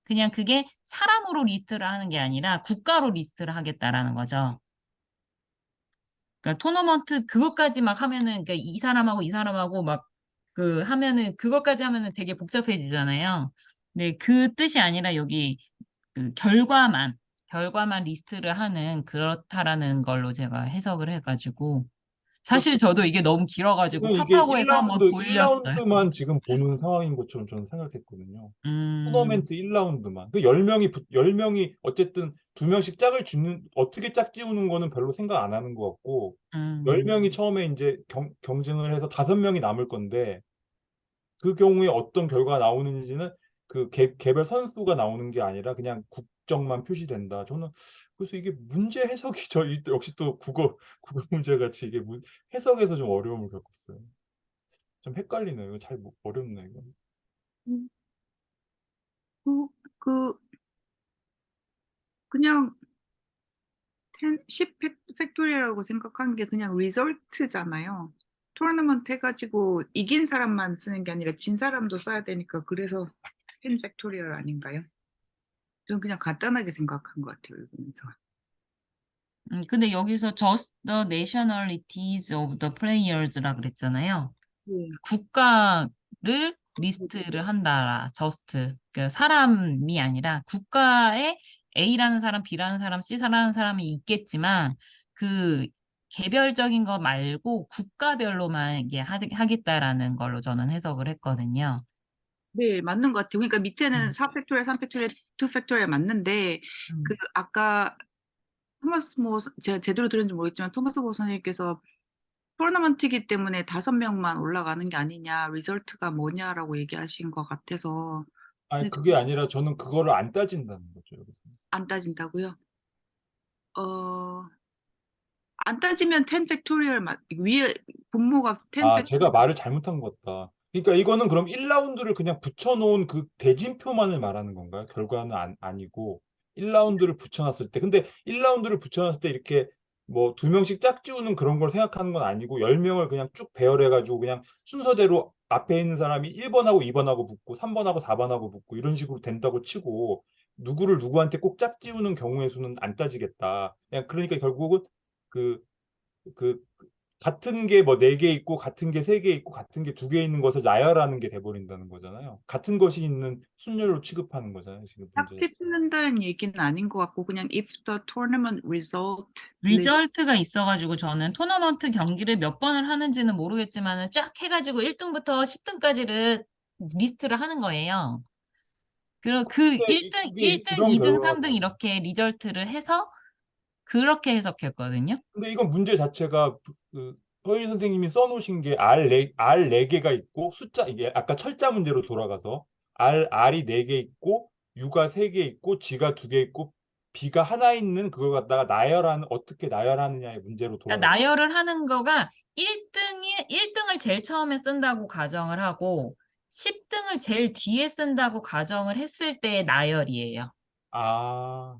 그냥 그게 사람으로 리스트를 하는 게 아니라 국가로 리스트를 하겠다라는 거죠. 그러니까 토너먼트 그것까지 막 하면은 그러니까 이 사람하고 이 사람하고 막 그 하면은 그것까지 하면은 되게 복잡해지잖아요. 네, 그 뜻이 아니라 여기 그 결과만 리스트를 하는 그렇다라는 걸로 제가 해석을 해가지고 사실 저도 이게 너무 길어가지고 저는 이게 파파고에서 한번 돌렸어요. 1라운드만 지금 보는 상황인 것처럼 저는 생각했거든요. 음, 토너멘트 1라운드만. 그 10명이 어쨌든 2명씩 짝을 어떻게 짝 지우는 거는 별로 생각 안 하는 것 같고, 음, 10명이 처음에 이제 경쟁을 해서 5명이 남을 건데, 그 경우에 어떤 결과가 나오는지는 그 개별 선수가 나오는 게 아니라 그냥 국적만 표시된다. 저는 그래서 이게 문제 해석이 역시 또 국어 문제 같이 이게 해석에서 좀 어려움을 겪었어요. 좀 헷갈리네요. 이거 어렵네, 이거. 음, 그, 그, 그냥 10 팩토리얼이라고 생각한 게 그냥 리절트잖아요. 토너먼트 해가지고 이긴 사람만 쓰는 게 아니라 진 사람도 써야 되니까 그래서 10 팩토리얼 아닌가요? 저는 그냥 간단하게 생각한 것 같아요, 읽으면서. 근데 여기서 just the nationalities of the players라 그랬잖아요. 네. 국가를 리스트를 한다. 저스트. 그 사람이 아니라 국가에 A라는 사람, B라는 사람, C라는 사람이 있겠지만 그 개별적인 거 말고 국가별로만 이게 하겠다라는 걸로 저는 해석을 했거든요. 네, 맞는 것 같아요. 그러니까 밑에는 음, 4 팩토리얼, 3 팩토리얼, 2 팩토리얼 맞는데 그 음, 아까 제가 제대로 들은지 모르겠지만 토마스 모 선생님께서 토너먼트이기 때문에 5명만 올라가는 게 아니냐, 리절트가 뭐냐라고 얘기하신 것 같아서 아니, 근데 그게 저는 아니라 저는 그거를 안 따진다는 거죠, 여기서. 안 따진다고요? 어, 안 따지면 10 팩토리얼 위에 분모가 10 아, 팩토리얼 제가 말을 잘못한 것 같다. 그러니까 이거는 그럼 1라운드를 그냥 붙여놓은 그 대진표만을 말하는 건가요? 결과는 아니고 1라운드를 붙여놨을 때. 근데 1라운드를 붙여놨을 때 이렇게 뭐 2명씩 짝지우는 그런 걸 생각하는 건 아니고 10명을 그냥 쭉 배열해가지고 그냥 순서대로 앞에 있는 사람이 1번하고 2번하고 붙고 3번하고 4번하고 붙고 이런 식으로 된다고 치고 누구를 누구한테 꼭 짝지우는 경우의 수는 안 따지겠다. 그냥 그러니까 결국은 그 그 같은 게 뭐 4개 있고 같은 게 3개 있고 같은 게 2개 있는 것을 나열하는 게 돼버린다는 거잖아요. 같은 것이 있는 순열로 취급하는 거잖아요. 지금 문제 짝짓 자체가. 는다는 얘기는 아닌 것 같고 그냥 if the tournament result 리절트가 있어가지고 저는 토너먼트 경기를 몇 번을 하는지는 모르겠지만은 쫙 해가지고 1등부터 10등까지를 리스트를 하는 거예요. 그럼 그 근데 1등, 이게 1등, 이런 2등, 결과가 3등 나와요. 이렇게 리절트를 해서 그렇게 해석했거든요. 근데 이건 문제 자체가 서윤 선생님이 써놓으신 게 R 4개가 있고 숫자 이게 아까 철자 문제로 돌아가서 R이 4개 있고 U가 3개 있고 G가 2개 있고 B가 하나 있는 그걸 갖다가 어떻게 나열하느냐의 문제로 그러니까 돌아가요. 나열을 하는 거가 1등을 제일 처음에 쓴다고 가정을 하고 10등을 제일 뒤에 쓴다고 가정을 했을 때의 나열이에요. 아,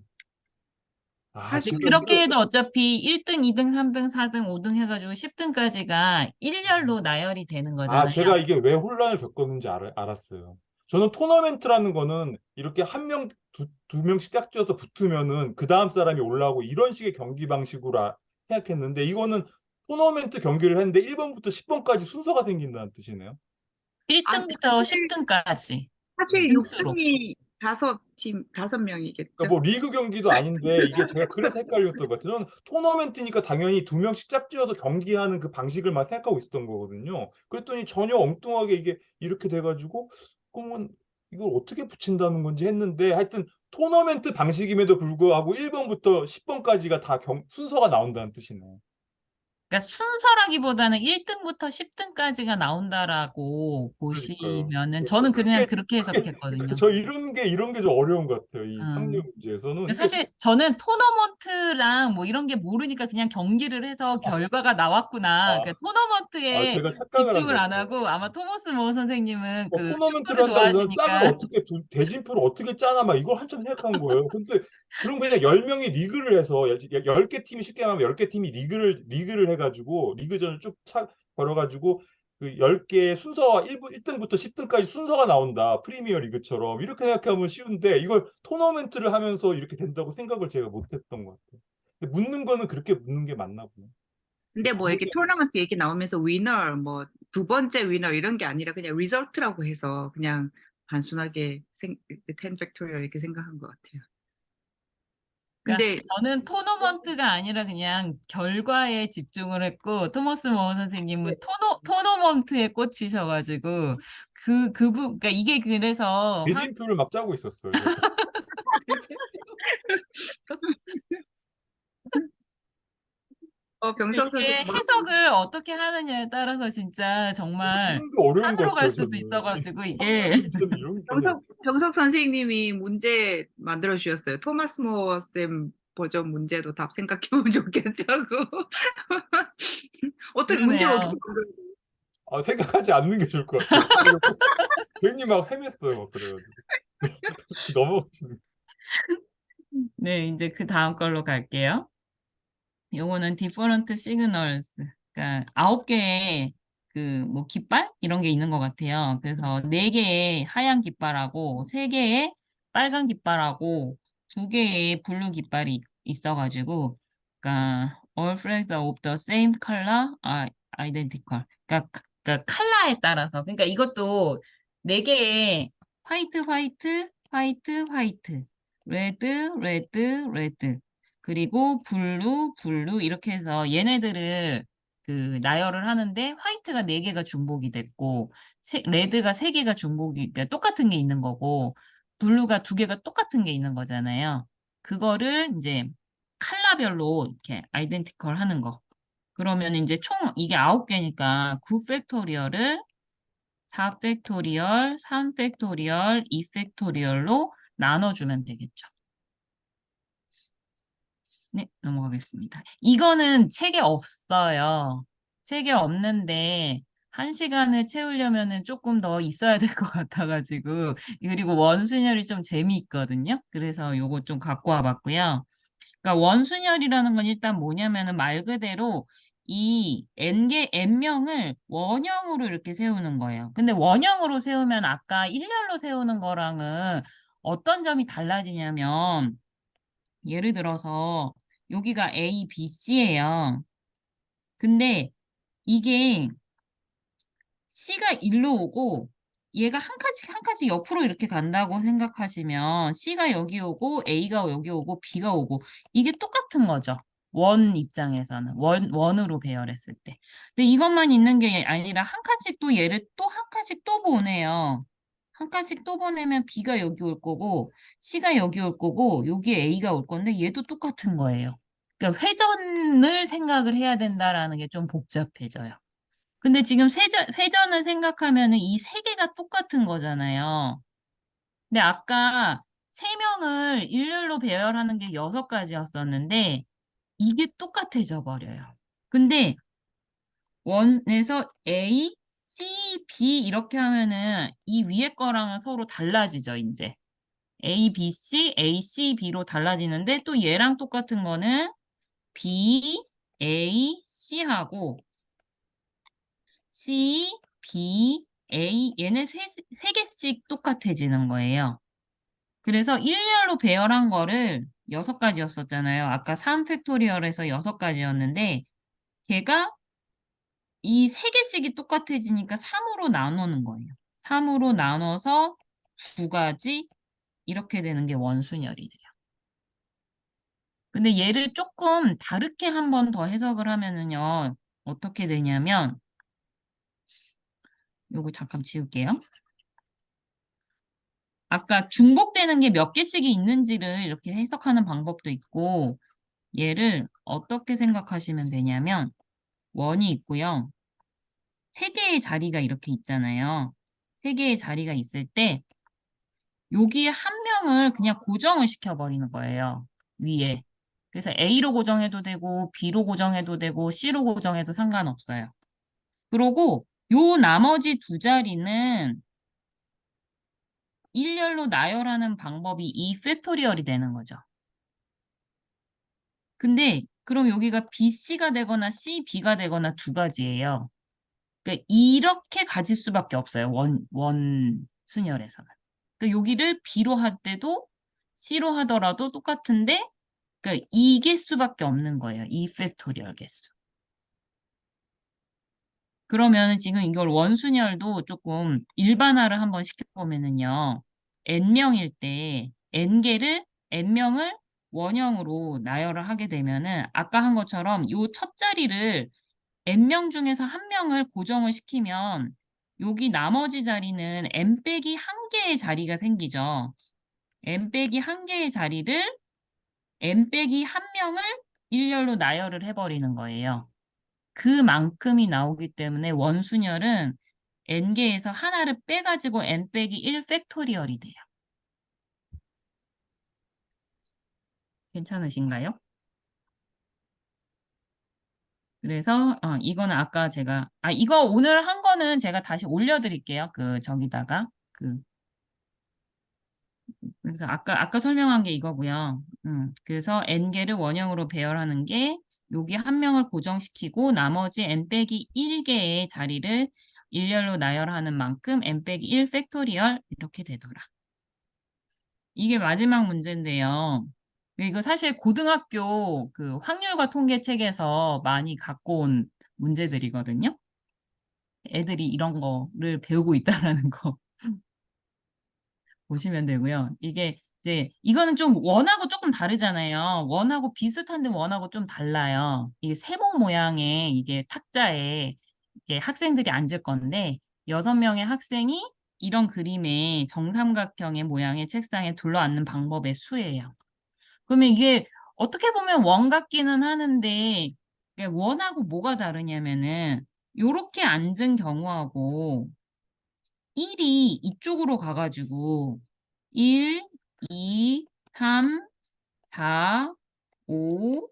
사실 지금 그렇게 해도 어차피 1등, 2등, 3등, 4등, 5등 해가지고 10등까지가 일렬로 나열이 되는 거잖아요. 제가 이게 왜 혼란을 겪었는지 알았어요. 저는 토너멘트라는 거는 이렇게 한 명, 두 명씩 짝지어서 붙으면은 그 다음 사람이 올라오고 이런 식의 경기 방식으로 생각했는데 이거는 토너멘트 경기를 했는데 1번부터 10번까지 순서가 생긴다는 뜻이네요. 1등부터 사실 10등까지 사실 등수로. 6등이 5명이겠죠. 그러니까 뭐 리그 경기도 아닌데 이게 제가 그래서 헷갈렸던 것 같아요. 저는 토너멘트니까 당연히 두 명씩 짝지어서 경기하는 그 방식을만 생각하고 있었던 거거든요. 그랬더니 전혀 엉뚱하게 이게 이렇게 돼가지고 그러면 이걸 어떻게 붙인다는 건지 했는데 하여튼 토너멘트 방식임에도 불구하고 1번부터 10번까지가 다 순서가 나온다는 뜻이네요. 그러니까 순서라기보다는 1등부터 10등까지가 나온다라고 그러니까요. 보시면은 저는 그냥 그렇게 그러니까 해석했거든요. 저 이런 게 좀 어려운 것 같아요. 이 확률 음. 문제에서는 이게 사실 저는 토너먼트랑 뭐 이런 게 모르니까 그냥 경기를 해서 결과가 나왔구나. 그러니까 토너먼트에 제가 착각을 한 집중을 것 안 같아요. 하고 아마 토머스 모 선생님은 그 토너먼트를 축구를 한다고 저는 짝을 좋아하시니까 어떻게 대진표를 어떻게 짜나 막 이걸 한참 생각한 거예요. 근데 그럼 그냥 10명이 리그를 해서 10개 팀이 쉽게 말하면 10개 팀이 리그를 해가지고 리그전을 쭉 걸어가지고 그 10개의 순서가 1등부터 10등까지 순서가 나온다. 프리미어 리그처럼 이렇게 생각하면 쉬운데 이걸 토너멘트를 하면서 이렇게 된다고 생각을 제가 못했던 것 같아요. 근데 묻는 거는 그렇게 묻는 게 맞나 보네. 근데 뭐 이렇게 자기가 토너먼트 얘기 나오면서 위너 뭐 두 번째 위너 이런 게 아니라 그냥 리설트라고 해서 그냥 단순하게 10 팩토리얼 이렇게 생각한 것 같아요. 그러니까 근데 저는 토너먼트가 아니라 그냥 결과에 집중을 했고 토머스 모 선생님은 토너먼트에 꽂히셔가지고 그러니까 이게 그래서 대진표를 막 짜고 있었어요. 제가. 병석 이게 선생님 해석을 어떻게 하느냐에 따라서 진짜 정말 이런 게 어려운 것 산으로 갈 같아요, 수도 저는. 있어가지고 이게 저는 이런 게 전혀 병석 선생님이 문제 만들어 주셨어요. 토마스 모어 쌤 버전 문제도 답 생각해 보면 좋겠다고. 어떻게 문제를 어떻게 그러네요. 만들어? 생각하지 않는 게 좋을 것 같아요. 괜히 막 헤맸어요, 막 그래가지고. 넘어가시는. 네, 이제 그 다음 걸로 갈게요. 요거는 different signals. 그러니까 9개의 그 뭐 깃발 이런 게 있는 것 같아요. 그래서 4개의 하얀 깃발하고 3개의 빨간 깃발하고 2개의 블루 깃발이 있어가지고, 그러니까 all flags of the same color are identical. 그러니까 컬러에 따라서, 그러니까 이것도 4개의 화이트, 화이트, 화이트, 화이트, 레드, 레드, 레드. 그리고 블루, 블루 이렇게 해서 얘네들을 그 나열을 하는데 화이트가 4개가 중복이 됐고 레드가 3개가 중복이 그러니까 똑같은 게 있는 거고 블루가 2개가 똑같은 게 있는 거잖아요. 그거를 이제 컬러별로 이렇게 아이덴티컬 하는 거. 그러면 이제 총 이게 9개니까 9 팩토리얼을 4 팩토리얼, 3 팩토리얼, 2 팩토리얼로 나눠주면 되겠죠. 네, 넘어가겠습니다. 이거는 책에 없어요. 책에 없는데, 1시간을 채우려면은 조금 더 있어야 될 것 같아가지고, 그리고 원순열이 좀 재미있거든요. 그래서 요거 좀 갖고 와봤고요. 그러니까 원순열이라는 건 일단 뭐냐면은 말 그대로 이 n명을 원형으로 이렇게 세우는 거예요. 근데 원형으로 세우면 아까 일렬로 세우는 거랑은 어떤 점이 달라지냐면, 예를 들어서 여기가 A, B, C예요. 근데 이게 C가 일로 오고 얘가 한 칸씩 한 칸씩 옆으로 이렇게 간다고 생각하시면 C가 여기 오고 A가 여기 오고 B가 오고 이게 똑같은 거죠. 원 입장에서는 원으로 배열했을 때. 근데 이것만 있는 게 아니라 한 칸씩 또 얘를 또 한 칸씩 또 보내요. 한 칸씩 또 보내면 B가 여기 올 거고 C가 여기 올 거고 여기 A가 올 건데 얘도 똑같은 거예요. 그러니까 회전을 생각을 해야 된다라는 게 좀 복잡해져요. 근데 지금 회전을 생각하면은 이 세 개가 똑같은 거잖아요. 근데 아까 세 명을 일렬로 배열하는 게 6가지였었는데 이게 똑같아져 버려요. 근데 원에서 A, C, B 이렇게 하면은 이 위에 거랑은 서로 달라지죠, 이제. A, B, C, A, C, B로 달라지는데 또 얘랑 똑같은 거는 B, A, C하고 C, B, A 얘네 세 개씩 똑같아지는 거예요. 그래서 일렬로 배열한 거를 6가지였었잖아요. 아까 3팩토리얼에서 6가지였는데 걔가 이 세 개씩이 똑같아지니까 3으로 나누는 거예요. 3으로 나눠서 9가지 이렇게 되는 게 원순열이 돼요. 근데 얘를 조금 다르게 한 번 더 해석을 하면은요. 어떻게 되냐면 요거 잠깐 지울게요. 아까 중복되는 게 몇 개씩이 있는지를 이렇게 해석하는 방법도 있고 얘를 어떻게 생각하시면 되냐면 원이 있고요. 세 개의 자리가 이렇게 있잖아요. 세 개의 자리가 있을 때 여기에 한 명을 그냥 고정을 시켜버리는 거예요. 위에. 그래서 A로 고정해도 되고 B로 고정해도 되고 C로 고정해도 상관없어요. 그러고 요 나머지 두 자리는 일렬로 나열하는 방법이 이 팩토리얼이 되는 거죠. 근데 그럼 여기가 BC가 되거나 CB가 되거나 두 가지예요. 그러니까 이렇게 가질 수밖에 없어요. 원 순열에서는. 그러니까 여기를 B로 할 때도 C로 하더라도 똑같은데 그러니까 이 개수밖에 없는 거예요. 이 팩토리얼 개수. 그러면 지금 이걸 원순열도 조금 일반화를 한번 시켜보면은요. n명일 때 n개를 n명을 원형으로 나열을 하게 되면은 아까 한 것처럼 요 첫 자리를 n명 중에서 한 명을 고정을 시키면 여기 나머지 자리는 n 빼기 한 개의 자리가 생기죠. n 빼기 한 개의 자리를 n 빼기 한 명을 일렬로 나열을 해버리는 거예요. 그만큼이 나오기 때문에 원순열은 n개에서 하나를 빼가지고 n 빼기 1 팩토리얼이 돼요. 괜찮으신가요? 그래서 이거는 아까 제가 이거 오늘 한 거는 제가 다시 올려드릴게요. 그 저기다가 그래서 아까 설명한 게 이거고요. 그래서 n개를 원형으로 배열하는 게 여기 한 명을 고정시키고 나머지 n 빼기 1개의 자리를 일렬로 나열하는 만큼 n 빼기 1 팩토리얼 이렇게 되더라. 이게 마지막 문제인데요. 이거 사실 고등학교 그 확률과 통계 책에서 많이 갖고 온 문제들이거든요. 애들이 이런 거를 배우고 있다라는 거 보시면 되고요. 이게 이제 이거는 좀 원하고 조금 다르잖아요. 원하고 비슷한데 원하고 좀 달라요. 이게 세모 모양의 이게 탁자에 이게 학생들이 앉을 건데 6명의 학생이 이런 그림의 정삼각형의 모양의 책상에 둘러앉는 방법의 수예요. 그러면 이게 어떻게 보면 원 같기는 하는데 이게 원하고 뭐가 다르냐면은 요렇게 앉은 경우하고 1이 이쪽으로 가가지고 1, 2, 3, 4, 5,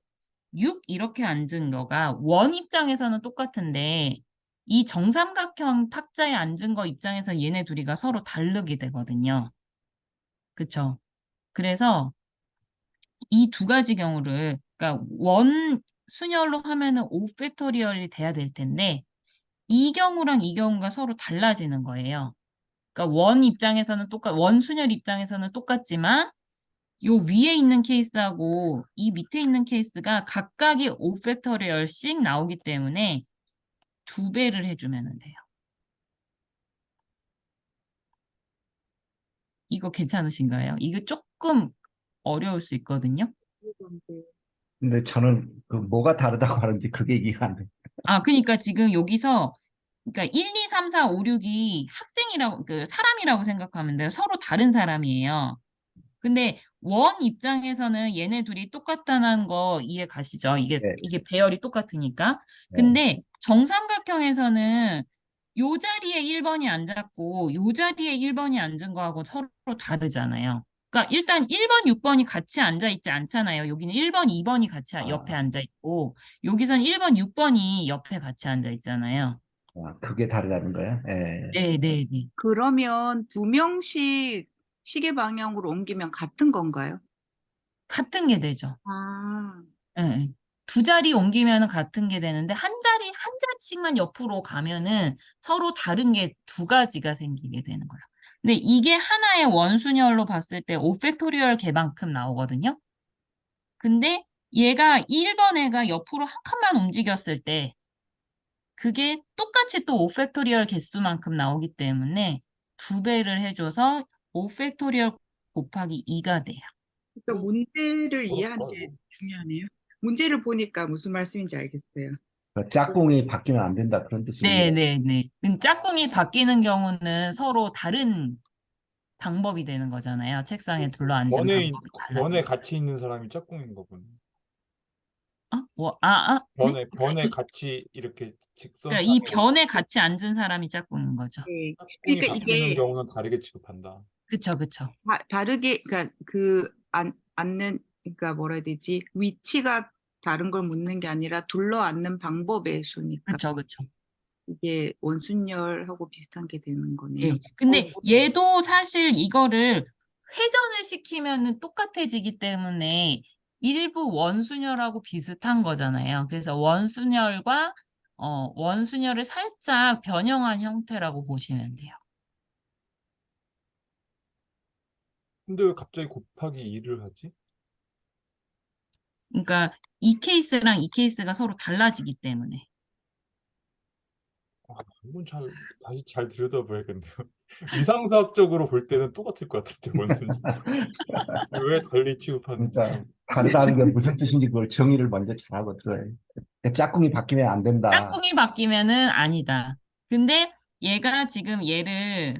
6 이렇게 앉은 거가 원 입장에서는 똑같은데 이 정삼각형 탁자에 앉은 거 입장에서 얘네 둘이가 서로 다르게 되거든요. 그쵸? 그래서 이 두 가지 경우를 그러니까 원 순열로 하면은 5팩토리얼이 돼야 될 텐데 이 경우랑 이 경우가 서로 달라지는 거예요. 그러니까 원 순열 입장에서는 똑같지만 요 위에 있는 케이스하고 이 밑에 있는 케이스가 각각이 5팩토리얼씩 나오기 때문에 2배를 해주면 돼요. 이거 괜찮으신가요? 이거 조금 어려울 수 있거든요. 근데 저는 그 뭐가 다르다고 하는지 그게 이해가 안 돼. 그러니까 지금 여기서 그러니까 1, 2, 3, 4, 5, 6이 학생이라고 사람이라고 생각하면 돼요. 서로 다른 사람이에요. 근데 원 입장에서는 얘네 둘이 똑같다는 거 이해 가시죠? 예, 이게 배열이 똑같으니까. 예. 근데 정삼각형에서는 요 자리에 1번이 앉았고 요 자리에 1번이 앉은 거하고 서로 다르잖아요. 그러니까 일단 1번, 6번이 같이 앉아 있지 않잖아요. 여기는 1번, 2번이 같이 옆에 아, 앉아 있고 여기선 1번, 6번이 옆에 같이 앉아 있잖아요. 그게 다르다는 거야? 예. 네, 네, 네. 그러면 두 명씩 시계 방향으로 옮기면 같은 건가요? 같은 게 되죠. 아, 예, 예. 두 자리 옮기면 같은 게 되는데 한 자리씩만 옆으로 가면은 서로 다른 게 두 가지가 생기게 되는 거예요. 근데 이게 하나의 원순열로 봤을 때 5팩토리얼 개만큼 나오거든요. 근데 얘가 1번 애가 옆으로 한 칸만 움직였을 때 그게 똑같이 또 5팩토리얼 개수만큼 나오기 때문에 두 배를 해줘서 5팩토리얼 곱하기 2가 돼요. 그러니까 문제를 이해하는 뭐랄까, 게 이거. 중요하네요. 문제를 보니까 무슨 말씀인지 알겠어요. 그 짝꿍이 바뀌면 안 된다 그런 뜻이군요. 네네네. 짝꿍이 바뀌는 경우는 서로 다른 방법이 되는 거잖아요. 책상에 둘러앉은 방법이 변에 달라지는. 같이 있는 사람이 짝꿍인 거군. 네? 변에 같이 이렇게 직선 그러니까 이 상에 변에 같이 앉은 사람이 짝꿍인 거죠. 네. 짝꿍이 그러니까 바뀌는 이게 경우는 다르게 취급한다. 그쵸, 그쵸. 다르게, 그러니까 앉는, 그러니까 뭐라 해야 되지? 위치가 다른 걸 묻는 게 아니라 둘러 앉는 방법의 수니까 그쵸, 그쵸. 이게 원순열하고 비슷한 게 되는 거네요. 예. 근데 얘도 사실 이거를 회전을 시키면은 똑같아지기 때문에 일부 원순열하고 비슷한 거잖아요. 그래서 원순열을 살짝 변형한 형태라고 보시면 돼요. 근데 왜 갑자기 곱하기 2를 하지? 그러니까 이 케이스랑 이 케이스가 서로 달라지기 때문에. 이건 다시 잘 들여다봐야겠네요. 위상사학적으로 볼 때는 똑같을 것 같은데, 원순이. 왜 달리 취급하는지 그러니까 참. 다르다는 게 무슨 뜻인지 그걸 정의를 먼저 잘하고 들어야 돼. 그러니까 짝꿍이 바뀌면 안 된다. 짝꿍이 바뀌면은 아니다. 근데 얘가 지금 얘를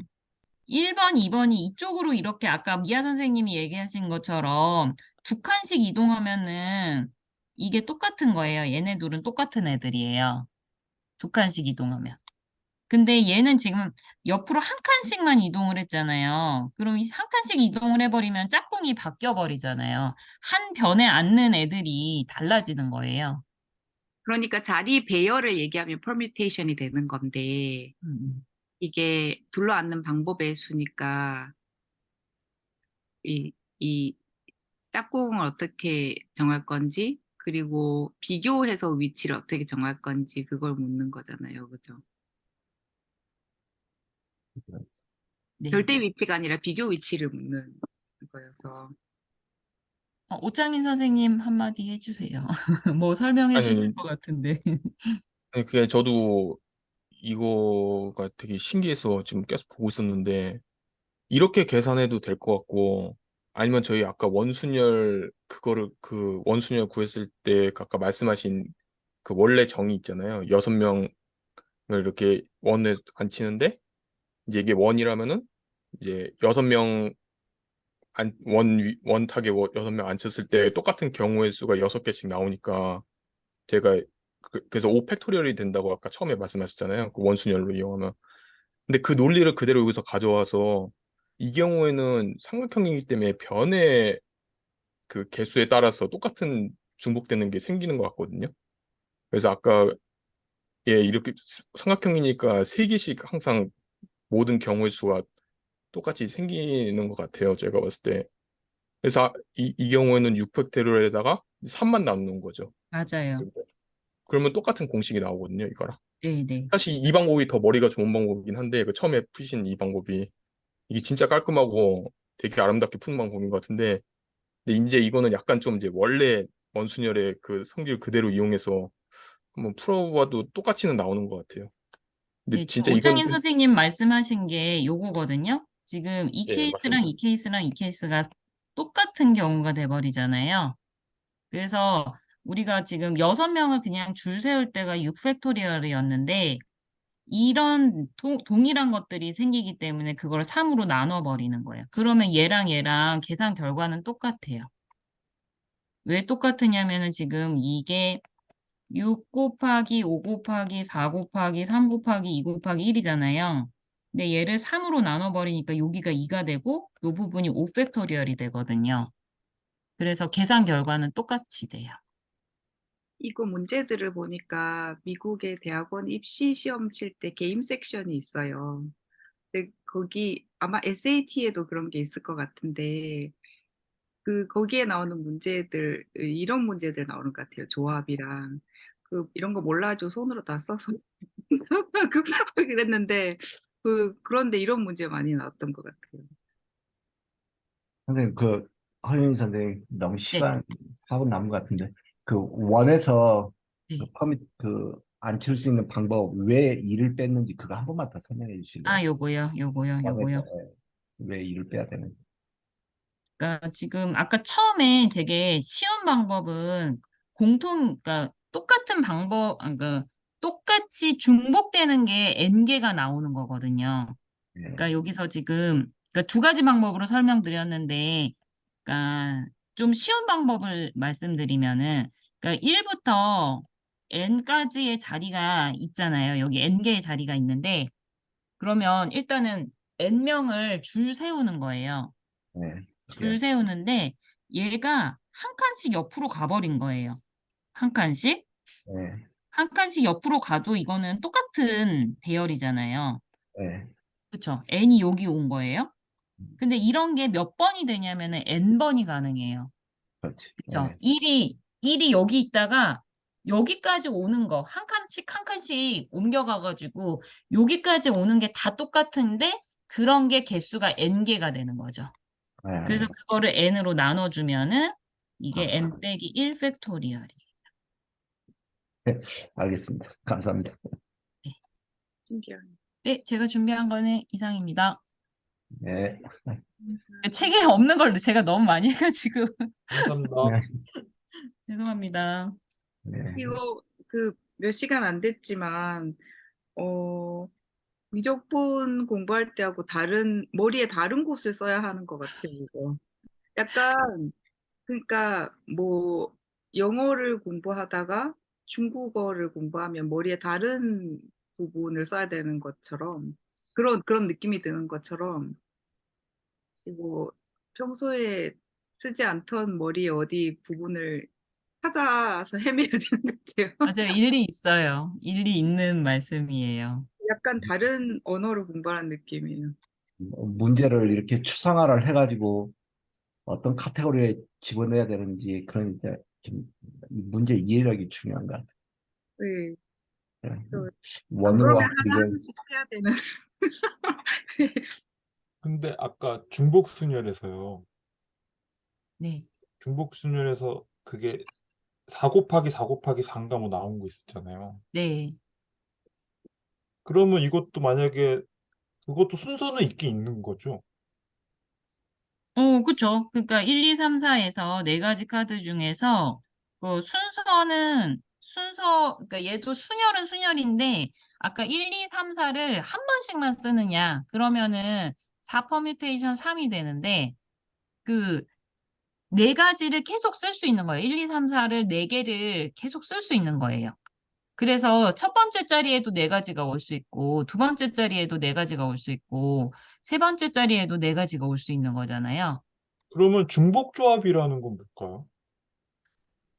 1번, 2번이 이쪽으로 이렇게 아까 미아 선생님이 얘기하신 것처럼 두 칸씩 이동하면은 이게 똑같은 거예요. 얘네 둘은 똑같은 애들이에요. 두 칸씩 이동하면. 근데 얘는 지금 옆으로 한 칸씩만 이동을 했잖아요. 그럼 이 한 칸씩 이동을 해버리면 짝꿍이 바뀌어 버리잖아요. 한 변에 앉는 애들이 달라지는 거예요. 그러니까 자리 배열을 얘기하면 퍼뮤테이션이 되는 건데 음. 이게 둘러 앉는 방법의 수니까 이 짝꿍을 어떻게 정할 건지 그리고 비교해서 위치를 어떻게 정할 건지 그걸 묻는 거잖아요. 그죠? 네. 절대 위치가 아니라 비교 위치를 묻는 거여서. 오창인 선생님 한마디 해주세요. 뭐 설명해 주실 아니, 것 같은데. 아니, 그게 저도 이거가 되게 신기해서 지금 계속 보고 있었는데, 이렇게 계산해도 될 것 같고, 아니면 저희 아까 원순열, 그 원순열 구했을 때 아까 말씀하신 그 원래 정의 있잖아요. 6명을 이렇게 원에 앉히는데, 이제 이게 원이라면은, 이제 6명 원탁에 6명 앉혔을 때 똑같은 경우의 수가 6개씩 나오니까, 제가 그래서 5팩토리얼이 된다고 아까 처음에 말씀하셨잖아요. 그 원순열로 이용하면. 근데 그 논리를 그대로 여기서 가져와서 이 경우에는 삼각형이기 때문에 변의 그 개수에 따라서 똑같은 중복되는 게 생기는 것 같거든요. 그래서 아까 이렇게 삼각형이니까 3개씩 항상 모든 경우의 수가 똑같이 생기는 것 같아요. 제가 봤을 때. 그래서 이 경우에는 6팩토리얼에다가 3만 나누는 거죠. 맞아요. 그러면 똑같은 공식이 나오거든요, 이거랑. 네네. 사실 이 방법이 더 머리가 좋은 방법이긴 한데 그 처음에 푸신 이 방법이 이게 진짜 깔끔하고 되게 아름답게 푸는 방법인 것 같은데 근데 이제 이거는 약간 좀 이제 원래 원순열의 그 성질 그대로 이용해서 한번 풀어봐도 똑같이는 나오는 것 같아요. 근데 네, 지금 진짜 이건 오창인 선생님 말씀하신 게 요거거든요. 지금 이 예, 케이스랑 맞습니다. 이 케이스랑 이 케이스가 똑같은 경우가 돼버리잖아요. 그래서 우리가 지금 6명을 그냥 줄 세울 때가 6팩토리얼이었는데 이런 동일한 것들이 생기기 때문에 그걸 3으로 나눠버리는 거예요. 그러면 얘랑 얘랑 계산 결과는 똑같아요. 왜 똑같으냐면은 지금 이게 6 곱하기 5 곱하기 4 곱하기 3 곱하기 2 곱하기 1이잖아요. 근데 얘를 3으로 나눠버리니까 여기가 2가 되고 이 부분이 5 팩토리얼이 되거든요. 그래서 계산 결과는 똑같이 돼요. 이거 문제들을 보니까 미국의 대학원 입시 시험 칠 때 게임 섹션이 있어요. 근데 거기 아마 SAT에도 그런 게 있을 것 같은데 거기에 나오는 문제들 이런 문제들 나오는 것 같아요. 조합이랑 이런 거 몰라가지고 손으로 다 써서 그랬는데 그런데 이런 문제 많이 나왔던 것 같아요. 선생님, 허윤희 선생님, 너무 네, 시간 4분 남은 것 같은데, 원에서 네. 안 칠 수 있는 방법, 왜 2를 뺐는지 그거 한 번만 더 설명해 주실래요? 아, 요거요. 원에서 왜 2를 빼야 되는지. 그러니까 지금 아까 처음에 되게 쉬운 방법은 그러니까 똑같은 그러니까 똑같이 중복되는 게 n개가 나오는 거거든요. 네, 그러니까 여기서 지금 그러니까 두 가지 방법으로 설명드렸는데, 그러니까 좀 쉬운 방법을 말씀드리면은, 그러니까 1부터 n까지의 자리가 있잖아요. 여기 n개의 자리가 있는데, 그러면 일단은 n명을 줄 세우는 거예요. 네, 줄 세우는데 얘가 한 칸씩 옆으로 가버린 거예요. 한 칸씩. 네, 한 칸씩 옆으로 가도 이거는 똑같은 배열이잖아요. 네, 그쵸? n이 여기 온 거예요. 근데 이런 게 몇 번이 되냐면은 n번이 가능해요. 그렇지. 그쵸? 네, 1이 여기 있다가 여기까지 오는 거, 한 칸씩 옮겨가가지고 여기까지 오는 게 다 똑같은데 그런 게 개수가 n개가 되는 거죠. 그래서 네. 그거를 n으로 나눠주면은 이게 아, n 빼기 1 팩토리얼이. 네, 알겠습니다. 감사합니다. 네. 신기하네. 네, 제가 준비한 거는 이상입니다. 네, 책에 없는 걸 제가 너무 많이 해가지고 감사합니다. 네, 죄송합니다. 네. 이거 몇 시간 안 됐지만 어 미적분 공부할 때하고 머리에 다른 곳을 써야 하는 것 같아요, 이거. 약간, 그러니까 뭐, 영어를 공부하다가 중국어를 공부하면 머리에 다른 부분을 써야 되는 것처럼, 그런 느낌이 드는 것처럼, 이거 평소에 쓰지 않던 머리에 어디 부분을 찾아서 헤매야 되는 것 같아요. 맞아요. 일리 있어요. 일리 있는 말씀이에요. 약간 다른 언어를 공부하는 느낌이에요. 문제를 이렇게 추상화를 해가지고 어떤 카테고리에 집어넣어야 되는지 그런 이제 좀 문제 이해력이 중요한 것 같아요. 네. 네. 안 그러면 원으로 이게 하나씩 해야 되는. 근데 아까 중복순열에서요. 네. 중복순열에서 그게 4 곱하기 4 곱하기 4인가 뭐 나온 거 있었잖아요. 네. 그러면 이것도 만약에 그것도 순서는 있긴 있는 거죠. 그쵸. 그러니까 1, 2, 3, 4에서 네 가지 카드 중에서 그 그러니까 얘도 순열은 순열인데 아까 1, 2, 3, 4를 한 번씩만 쓰느냐 그러면은 4 퍼뮤테이션 3이 되는데 그 네 가지를 계속 쓸 수 있는 거예요. 1, 2, 3, 4를 네 개를 계속 쓸 수 있는 거예요. 그래서 첫 번째 자리에도 네 가지가 올 수 있고 두 번째 자리에도 네 가지가 올 수 있고 세 번째 자리에도 네 가지가 올 수 있는 거잖아요. 그러면 중복조합이라는 건 뭘까요?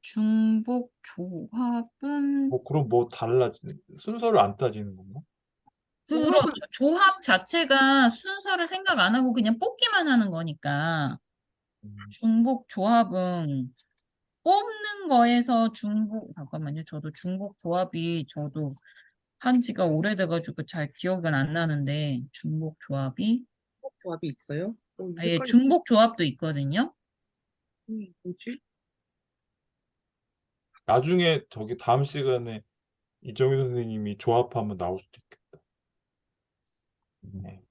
중복 조합은 뭐 그럼 뭐 순서를 안 따지는 건가? 그렇죠. 조합을 조합 자체가 순서를 생각 안 하고 그냥 뽑기만 하는 거니까 음, 중복 조합은 뽑는 거에서 잠깐만요. 저도 중복 조합이 저도 한 지가 오래돼가지고 잘 기억은 안 나는데 중복 조합이 조합이 있어요? 아예 헷갈려. 중복 조합도 있거든요. 뭐지? 나중에 저기 다음 시간에 이정희 선생님이 조합하면 나올 수도 있겠다. 네.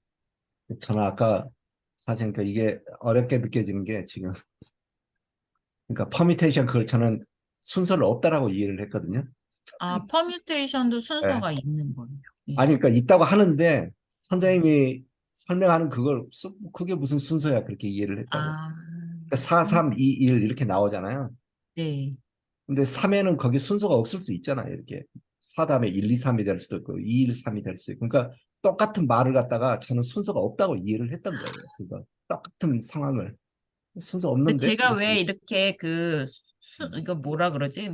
저는 아까 사실 이게 어렵게 느껴지는 게 지금 그러니까 퍼미테이션 그걸 저는 순서를 없다라고 이해를 했거든요. 아, 퍼뮤테이션도 예. 순서가 있는 거예요. 예. 아니, 그러니까 있다고 하는데 선생님이 설명하는 그걸 그게 무슨 순서야 그렇게 이해를 했다고. 아, 그러니까 4, 3, 2, 1 이렇게 나오잖아요. 네. 근데 3에는 거기 순서가 없을 수 있잖아요. 이렇게 4 다음에 1, 2, 3이 될 수도 있고 2, 1, 3이 될 수도 있고. 그러니까 똑같은 말을 갖다가 저는 순서가 없다고 이해를 했던 거예요. 그러니까 똑같은 상황을 순서 근데 없는데 제가 이렇게. 왜 이렇게 이거 뭐라 그러지?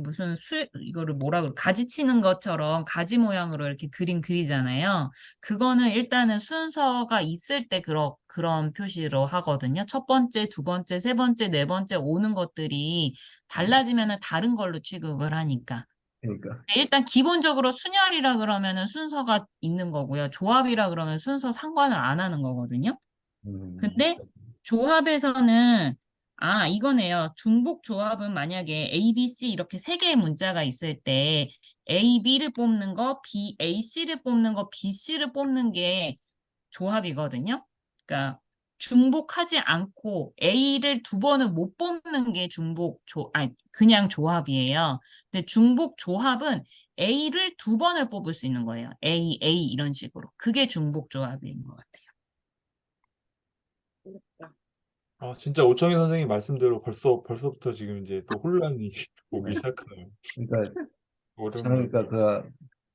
이거를 뭐라 가지치는 것처럼 가지 모양으로 이렇게 그림 그리잖아요. 그거는 일단은 순서가 있을 때 그런 표시로 하거든요. 첫 번째, 두 번째, 세 번째, 네 번째 오는 것들이 달라지면은 다른 걸로 취급을 하니까. 그러니까 일단 기본적으로 순열이라 그러면은 순서가 있는 거고요. 조합이라 그러면 순서 상관을 안 하는 거거든요. 음, 근데 조합에서는 이거네요. 중복 조합은 만약에 A, B, C 이렇게 세 개의 문자가 있을 때 A, B를 뽑는 거, A, C를 뽑는 거, B, C를 뽑는 게 조합이거든요. 그러니까 중복하지 않고 A를 두 번은 못 뽑는 게 그냥 조합이에요. 근데 중복 조합은 A를 두 번을 뽑을 수 있는 거예요. A 이런 식으로. 그게 중복 조합인 것 같아요. 아, 진짜 오창희 선생님 말씀대로 벌써부터 지금 이제 또 혼란이 오기 네. 시작하네요. 그러니까 저는 어렵네요. 그러니까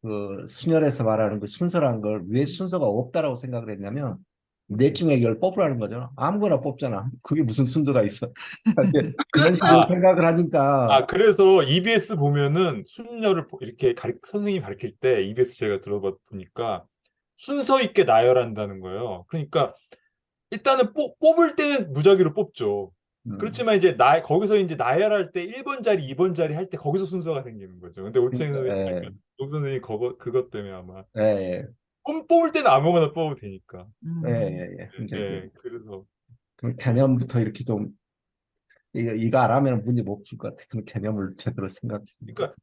그 순열에서 말하는 그 순서라는 걸 왜 순서가 없다라고 생각을 했냐면 넷 중에 이걸 뽑으라는 거죠. 아무거나 뽑잖아. 그게 무슨 순서가 있어. 그런 식으로 아, 생각을 하니까 그래서 EBS 보면은 순열을 이렇게 선생님이 가르칠 때 EBS 제가 보니까 순서 있게 나열한다는 거예요. 그러니까 일단은 뽑을 때는 무작위로 뽑죠. 음, 그렇지만 이제 거기서 이제 나열할 때 1번 자리, 2번 자리 할 때 거기서 순서가 생기는 거죠. 근데 오창희 그러니까, 선생님, 예, 그러니까 녹 선생님이 그것 때문에 아마 예, 예, 뽑을 때는 아무거나 뽑아도 되니까. 예, 예, 예. 예, 그러니까 예, 그래서 그 개념부터 이렇게 좀 이거 안 하면 문제 못 풀 것 같아. 그 개념을 제대로 생각했습니다. 그러니까